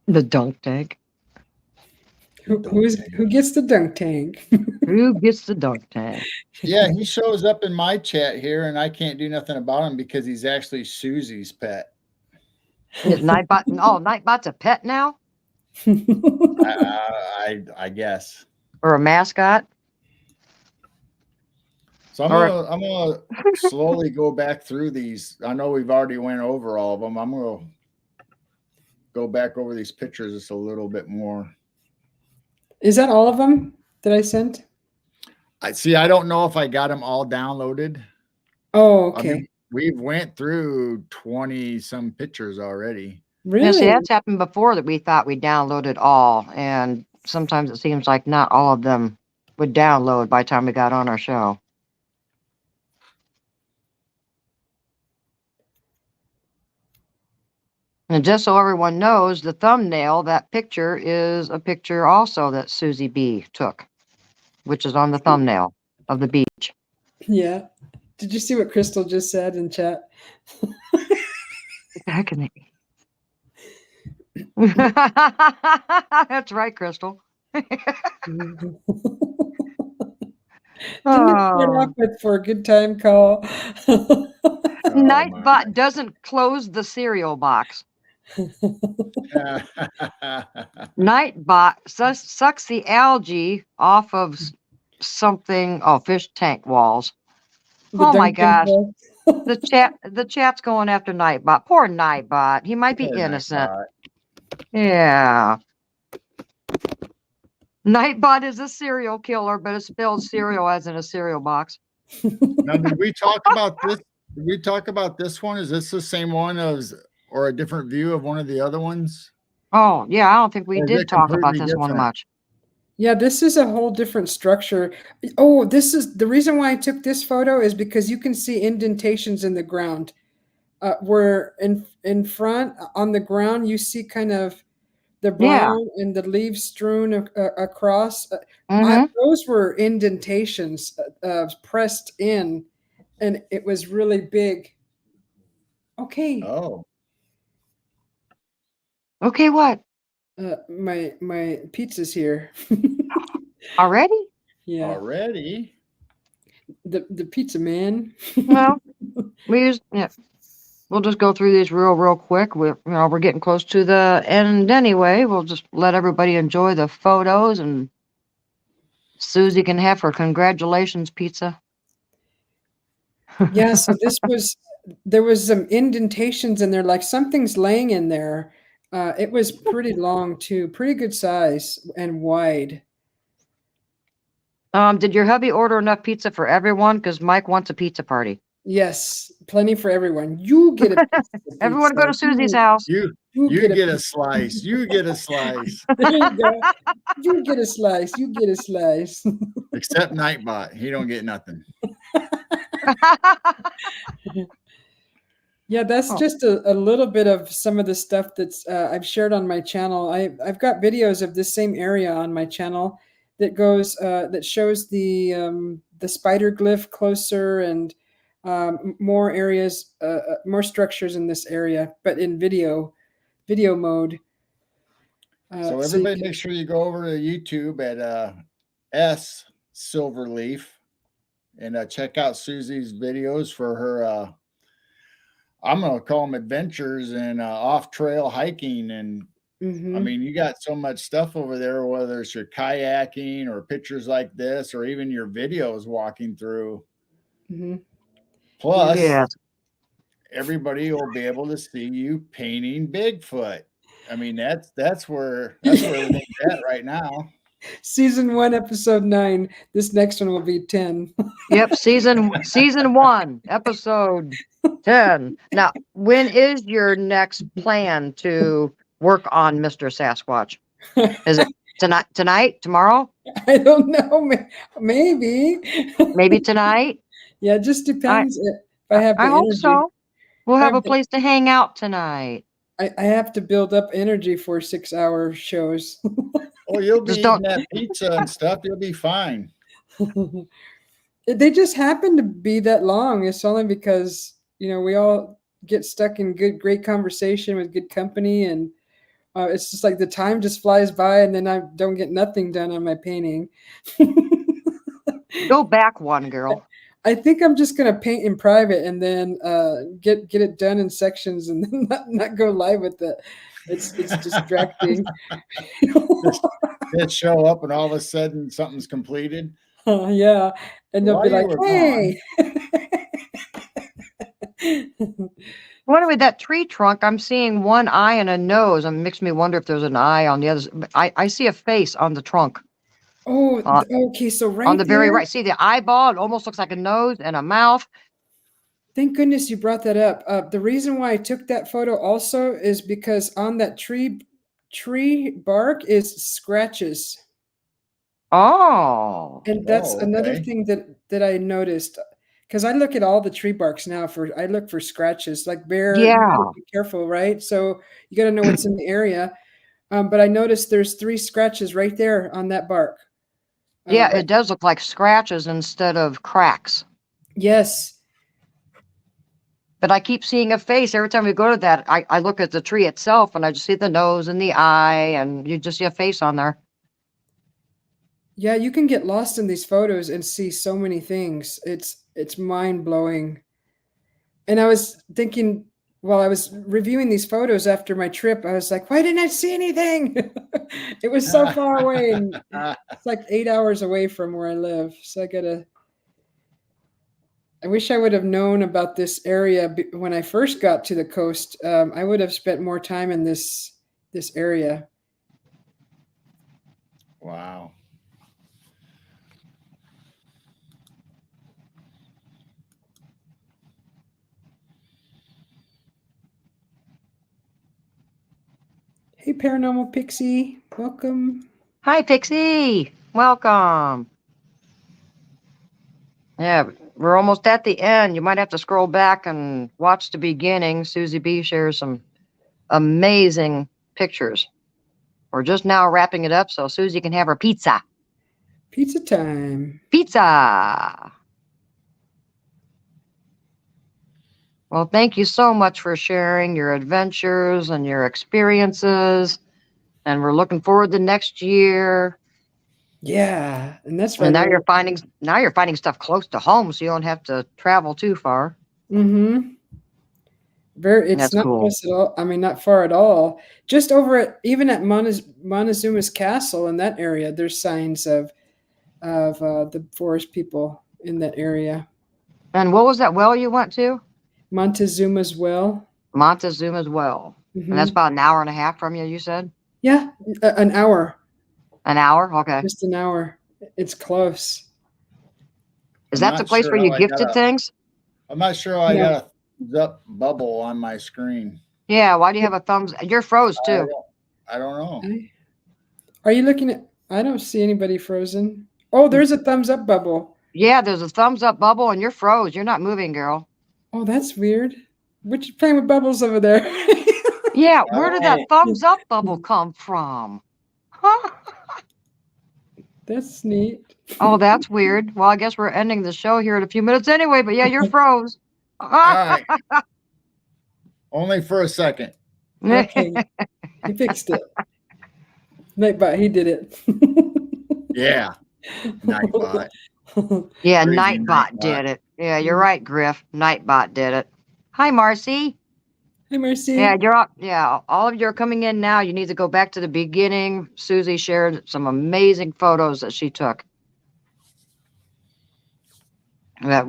B: The dunk tank.
C: Who gets the dunk tank?
B: Who gets the dunk tank?
A: Yeah, he shows up in my chat here, and I can't do nothing about him because he's actually Susie's pet.
B: Is Nightbot? Oh, Nightbot's a pet now.
A: I guess.
B: Or a mascot.
A: So I'm gonna slowly go back through these. I know we've already went over all of them. I'm gonna go back over these pictures just a little bit more.
C: Is that all of them that I sent?
A: I don't know if I got them all downloaded.
C: Oh, okay.
A: I mean, we've went through 20 some pictures already.
C: Really?
B: Yeah, see, that's happened before that we thought we downloaded all, and sometimes it seems like not all of them would download by the time we got on our show. And just so everyone knows, the thumbnail, that picture is a picture also that Susie B took, which is on the thumbnail of the beach.
C: Yeah. Did you see what Crystal just said in chat?
B: Back in the... That's right, Crystal.
C: Didn't it start off with for a good time call?
B: Nightbot doesn't close the cereal box. Nightbot sucks the algae off of something. Oh, fish tank walls. Oh my gosh. The chat's going after Nightbot. Poor Nightbot. He might be innocent. Nightbot. Yeah. Nightbot is a serial killer, but it's spelled cereal as in a cereal box.
A: Now, did we talk about this? Did we talk about this one? Is this the same one or a different view of one of the other ones?
B: Oh, yeah. I don't think we did talk about this one much.
C: Yeah, this is a whole different structure. Oh, this is the reason why I took this photo is because you can see indentations in the ground. Where in front on the ground you see kind of the
B: Yeah.
C: brown and the leaves strewn across.
B: Mm-hmm.
C: Those were indentations pressed in, and it was really big. Okay,
A: Oh,
B: Okay, what?
C: my pizza's here.
B: Already?
C: Yeah,
A: already?
C: the pizza man.
B: Well, yeah. We'll just go through these real quick. We're getting close to the end anyway. We'll just let everybody enjoy the photos, and Susie can have her congratulations pizza.
C: Yeah, so there was some indentations in there, like something's laying in there. It was pretty long too, pretty good size and wide.
B: Did your hubby order enough pizza for everyone? Because Mike wants a pizza party.
C: Yes, plenty for everyone. You get a piece of
B: Everyone go
C: pizza.
B: to Susie's house.
C: You
A: You
C: get a
A: get a
C: piece.
A: slice. You get a slice.
C: There you go. You get a slice. You get a slice.
A: Except Nightbot. He don't get nothing.
C: Yeah, that's
B: Oh,
C: just a little bit of some of the stuff that's I've shared on my channel. I've got videos of this same area on my channel that shows the spider glyph closer and more areas, more structures in this area, but in video mode.
A: So
C: So you
A: everybody
C: can.
A: make sure you go over to YouTube at S Silverleaf and check out Susie's videos for her I'm gonna call them adventures and off trail hiking. And I
C: Hmm.
A: mean, you got so much stuff over there, whether it's your kayaking or pictures like this, or even your videos walking through.
C: Hmm.
A: Plus,
B: yes.
A: everybody will be able to see you painting Bigfoot. I mean, that's where everything's at right now.
C: Season 1, episode 9. This next one will be 10.
B: Yep. Season 1, episode 10. Now, when is your next plan to work on Mr. Sasquatch? Is it tonight, tomorrow,
C: I don't know. Maybe.
B: maybe tonight?
C: Yeah, it just
B: I
C: depends if I have
B: I
C: the
B: hope
C: energy.
B: so. We'll
C: If I
B: have
C: have
B: a
C: the,
B: place to hang out tonight.
C: I have to build up energy for 6-hour shows.
A: Oh, you'll be
B: Just
A: eating
B: don't.
A: that pizza and stuff. You'll be fine.
C: They just happen to be that long. It's only because, we all get stuck in great conversation with good company, and it's just like the time just flies by, and then I don't get nothing done on my painting.
B: Go back one, girl.
C: I think I'm just gonna paint in private and then get it done in sections and then not go live with it. It's distracting.
A: just, just show up and all of a sudden something's completed.
C: Yeah, and they'll
A: While
C: be
A: you
C: like,
A: were gone,
C: "Hey."
B: What with that tree trunk? I'm seeing one eye and a nose, and makes me wonder if there's an eye on the other. I see a face on the trunk,
C: Oh,
B: uh,
C: okay. So
B: on
C: right
B: the very
C: there,
B: right. See the eyeball? It almost looks like a nose and a mouth.
C: thank goodness you brought that up. The reason why I took that photo also is because on that tree bark is scratches.
B: Oh,
C: And that's
A: oh,
C: another
A: okay.
C: thing that I noticed, because I look at all the tree barks now I look for scratches. Like bear, you gotta
B: yeah,
C: be careful, right? So you gotta know what's in the area. But I noticed there's 3 scratches right there on that bark.
B: yeah.
C: Right.
B: It does look like scratches instead of cracks.
C: Yes.
B: But I keep seeing a face every time we go to that. I look at the tree itself, and I just see the nose and the eye, and you just see a face on there.
C: Yeah, you can get lost in these photos and see so many things. It's mind blowing. And I was thinking while I was reviewing these photos after my trip, I was like, why didn't I see anything? It was so far away, and it's like 8 hours away from where I live. So I wish I would have known about this area when I first got to the coast. I would have spent more time in this area.
A: Wow.
C: Hey, Paranormal Pixie, welcome.
B: Hi, Pixie. Welcome. Yeah, we're almost at the end. You might have to scroll back and watch the beginning. Susie B shares some amazing pictures. We're just now wrapping it up so Susie can have her pizza.
C: Pizza time.
B: Pizza. Well, thank you so much for sharing your adventures and your experiences. And we're looking forward to next year.
C: Yeah, and that's
B: And
C: right.
B: now you're finding stuff close to home, so you don't have to travel too far.
C: Mm-hmm. It's
B: That's
C: not
B: cool.
C: close at all. I mean, not far at all. Just over at even at Montezuma's Castle in that area, there's signs of the forest people in that area.
B: And what was that well you went to?
C: Montezuma's Well.
B: Montezuma's Well. And that's
C: Mm-hmm.
B: about an hour and a half from you, you said?
C: Yeah, an hour.
B: An hour? Okay.
C: Just an hour. It's close.
B: Is
A: I'm
B: that the
A: not
B: place
A: sure
B: where
A: how
B: you gifted things?
A: I'm not sure how I
C: No.
A: got a thumbs up bubble on my screen.
B: Yeah, why do you have a thumbs? You're froze too.
A: I don't know.
C: Are you looking at? I don't see anybody frozen. Oh, there's a thumbs up bubble.
B: Yeah, there's a thumbs up bubble and you're froze. You're not moving, girl.
C: Oh, that's weird. What you playing with bubbles over there?
B: Yeah, where did that
A: Oh.
B: thumbs up bubble come from? Huh?
C: That's neat.
B: Oh, that's weird. Well, I guess we're ending the show here in a few minutes anyway, but yeah, you're froze.
A: All right. Only for a second.
C: Okay, he fixed it. Nightbot, he did it.
A: Yeah. Nightbot.
B: Yeah,
A: Crazy
B: Nightbot
A: Nightbot.
B: did it. Yeah, you're right, Griff. Nightbot did it. Hi, Marcy.
C: Hi, Mercy.
B: Yeah, you're up. Yeah, all of you are coming in now. You need to go back to the beginning. Susie shared some amazing photos that she took. That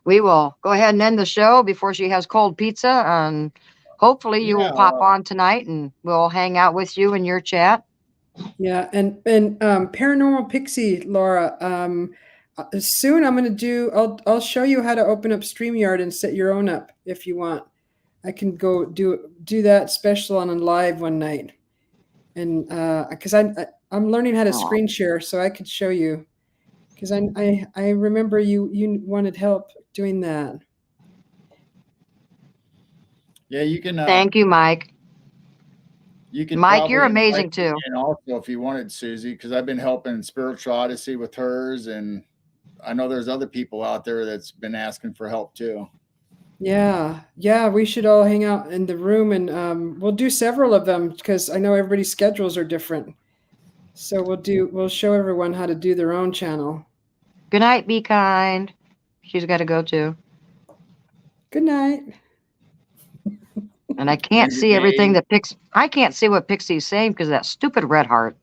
B: we will go ahead and end the show before she has cold pizza, and hopefully you will
A: Yeah,
B: pop on tonight, and we'll hang out with you in your chat.
C: Yeah, and Paranormal Pixie, Laura. Soon I'm gonna do. I'll show you how to open up StreamYard and set your own up if you want. I can go do that special on a live one night, and because I'm learning how to
B: Aw.
C: screen share, so I could show you. Because I remember you wanted help doing that.
A: yeah. You can.
B: Thank you, Mike.
A: You can.
B: Mike, you're
A: probably
B: amazing
A: invite me
B: too.
A: in also, if you wanted, Susie, because I've been helping Spiritual Odyssey with hers, and I know there's other people out there that's been asking for help too.
C: Yeah, we should all hang out in the room, and we'll do several of them because I know everybody's schedules are different. So we'll show everyone how to do their own channel.
B: Good night, be kind. She's got to go too.
C: Good night.
B: And I can't see everything that I can't see what Pixie's saying because of that stupid red heart.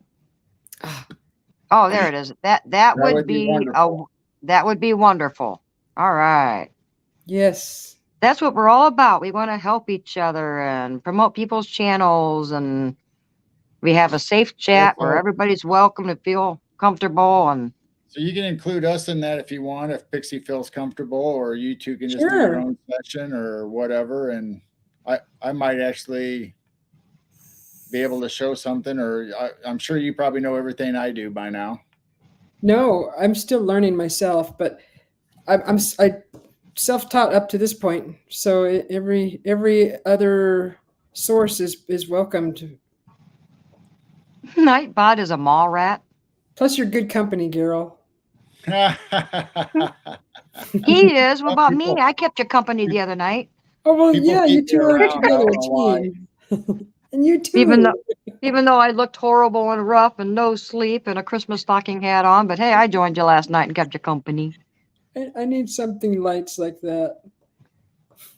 B: Oh, there it is. That would be
A: wonderful.
B: that would be wonderful. All right.
C: Yes.
B: That's what we're all about. We want to help each other and promote people's channels, and we have a safe chat where everybody's welcome to feel comfortable. And
A: so you can include us in that if you want, if Pixie feels comfortable, or you two can just do your own session or whatever. And I might actually be able to show something, or I'm sure you probably know everything I do by now.
C: No, I'm still learning myself, but I self-taught up to this point. So every other source is welcomed.
B: Nightbot is a mall rat.
C: Plus, you're good company, girl.
B: He is. What about me? I kept you company the other night.
C: Oh well, yeah, you
A: keep
C: two
A: me
C: are
A: around,
C: together
A: I
C: a
A: don't know
C: team. And you too.
B: Even though I looked horrible and rough and no sleep and a Christmas stocking hat on, but hey, I joined you last night and kept you company.
C: I need something lights like that.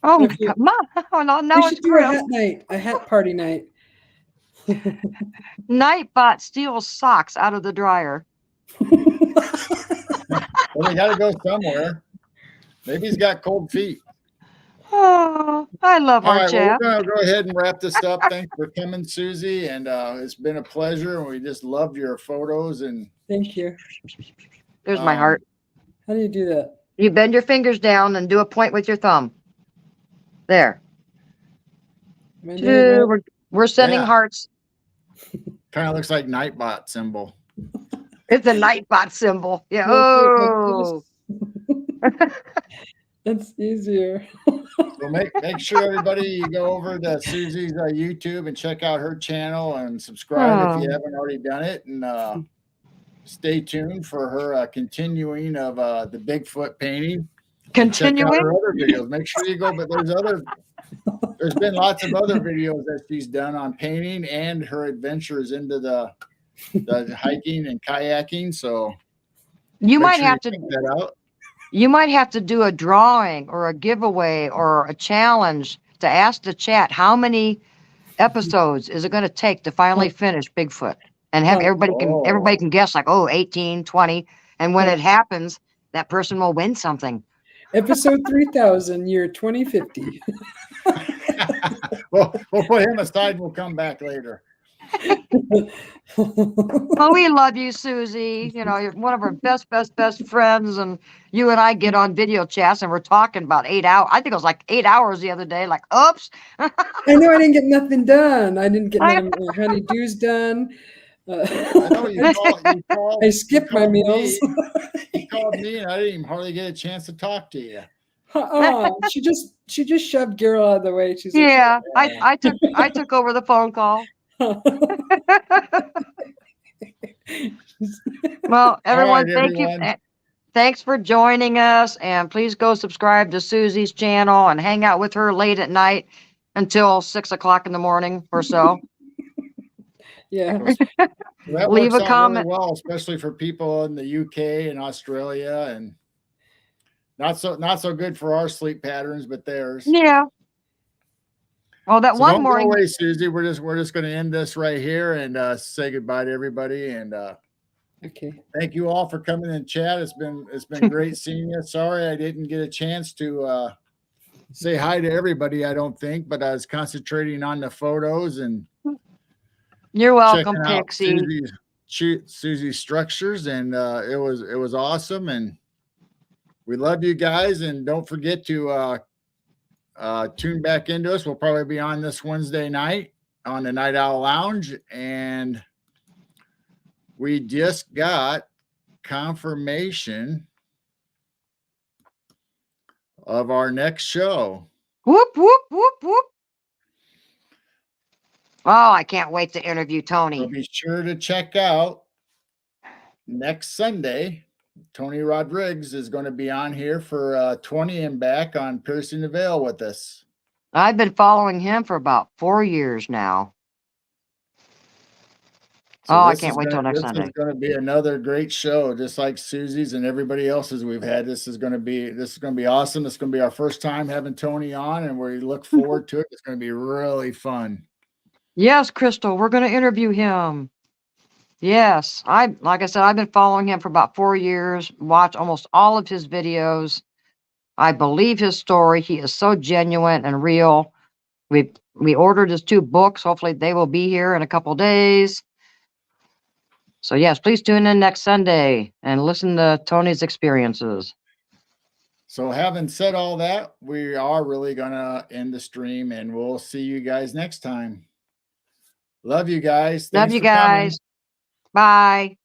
B: Oh,
C: If you-
B: come on. Oh, no,
C: we
B: it's
C: should do a hat night, a hat party night.
B: Nightbot steals socks out of the dryer.
A: Well, we got to go somewhere. Maybe he's got cold feet.
B: Oh, I love
A: All
B: our
A: right, well,
B: chat.
A: we're going to go ahead and wrap this up. Thanks for coming, Susie. And it's been a pleasure. And we just loved your photos. And
C: Thank you.
B: There's my heart.
C: How do you do that?
B: You bend your fingers down and do a point with your thumb. There. We're sending hearts.
A: Kind of looks like Nightbot symbol.
B: It's a Nightbot symbol. Yeah.
C: Like
B: Oh.
C: this. That's easier.
A: So make sure everybody you go over to Susie's YouTube and check out her channel and subscribe if you
B: Oh.
A: haven't already done it. And stay tuned for her continuing of the Bigfoot painting. And check out her
B: Continuing.
A: other videos. Make sure you go, but there's been lots of other videos that she's done on painting and her adventures into the hiking and kayaking. So
B: You
A: make
B: might
A: sure you
B: have to.
A: check that out.
B: You might have to do a drawing or a giveaway or a challenge to ask the chat how many episodes is it going to take to finally finish Bigfoot, and have everybody can guess like, oh, 18, 20, and when it happens, that person will win something.
C: Episode 3000, year 2050.
A: Well, we'll put him aside. We'll come back later.
B: Oh, we love you, Susie. You know, you're one of our best friends, and you and I get on video chats and we're talking about 8 hours. I think it was like 8 hours the other day. Like, oops.
C: I know I didn't get nothing done. I didn't get none of my honeydews done.
A: I know you called.
C: I skipped my meals.
A: You called me, and I didn't even hardly get a chance to talk to you.
C: She just shoved Carol out of the way. She's
B: Yeah,
C: like,
B: I took over the phone call. Well, everyone,
A: right,
B: thank
A: everyone.
B: you. Thanks for joining us, and please go subscribe to Susie's channel and hang out with her late at night until 6 o'clock in the morning or so.
C: Yeah.
A: That
B: Leave
A: works
B: a
A: out
B: comment.
A: really well, especially for people in the UK and Australia, and not so good for our sleep patterns, but theirs.
B: Yeah. Well, that
A: So
B: one
A: don't
B: morning.
A: go away, Susie. We're just going to end this right here and say goodbye to everybody. And
C: Okay.
A: thank you all for coming in chat. It's been great seeing you. Sorry I didn't get a chance to say hi to everybody. I don't think, but I was concentrating on the photos and
B: You're welcome,
A: checking out
B: Pixie.
A: Susie's structures, and it was awesome. And we love you guys. And don't forget to tune back into us. We'll probably be on this Wednesday night on the Night Owl Lounge, and we just got confirmation of our next show.
B: Whoop, whoop, whoop, whoop. Oh, I can't wait to interview Tony.
A: So be sure to check out next Sunday. Tony Rodriguez is going to be on here for 20 and back on Piercing the Veil with us.
B: I've been following him for about 4 years now.
A: So
B: I can't wait till next
A: This
B: Sunday.
A: is going to be another great show, just like Susie's and everybody else's we've had. This is going to be awesome. It's going to be our first time having Tony on, and we look forward to it. It's going to be really fun.
B: Yes, Crystal, we're going to interview him. Yes, like I said, I've been following him for about 4 years, watch almost all of his videos. I believe his story. He is so genuine and real. We ordered his 2 books. Hopefully they will be here in a couple days. So yes, please tune in next Sunday and listen to Tony's experiences.
A: So having said all that, we are really going to end the stream, and we'll see you guys next time. Love you guys.
B: Love you guys. Bye.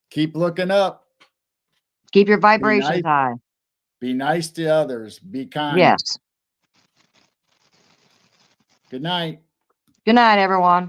A: Keep looking up.
B: Keep your vibrations high.
A: Be nice to others. Be kind.
B: Yes.
A: Good night.
B: Good night, everyone.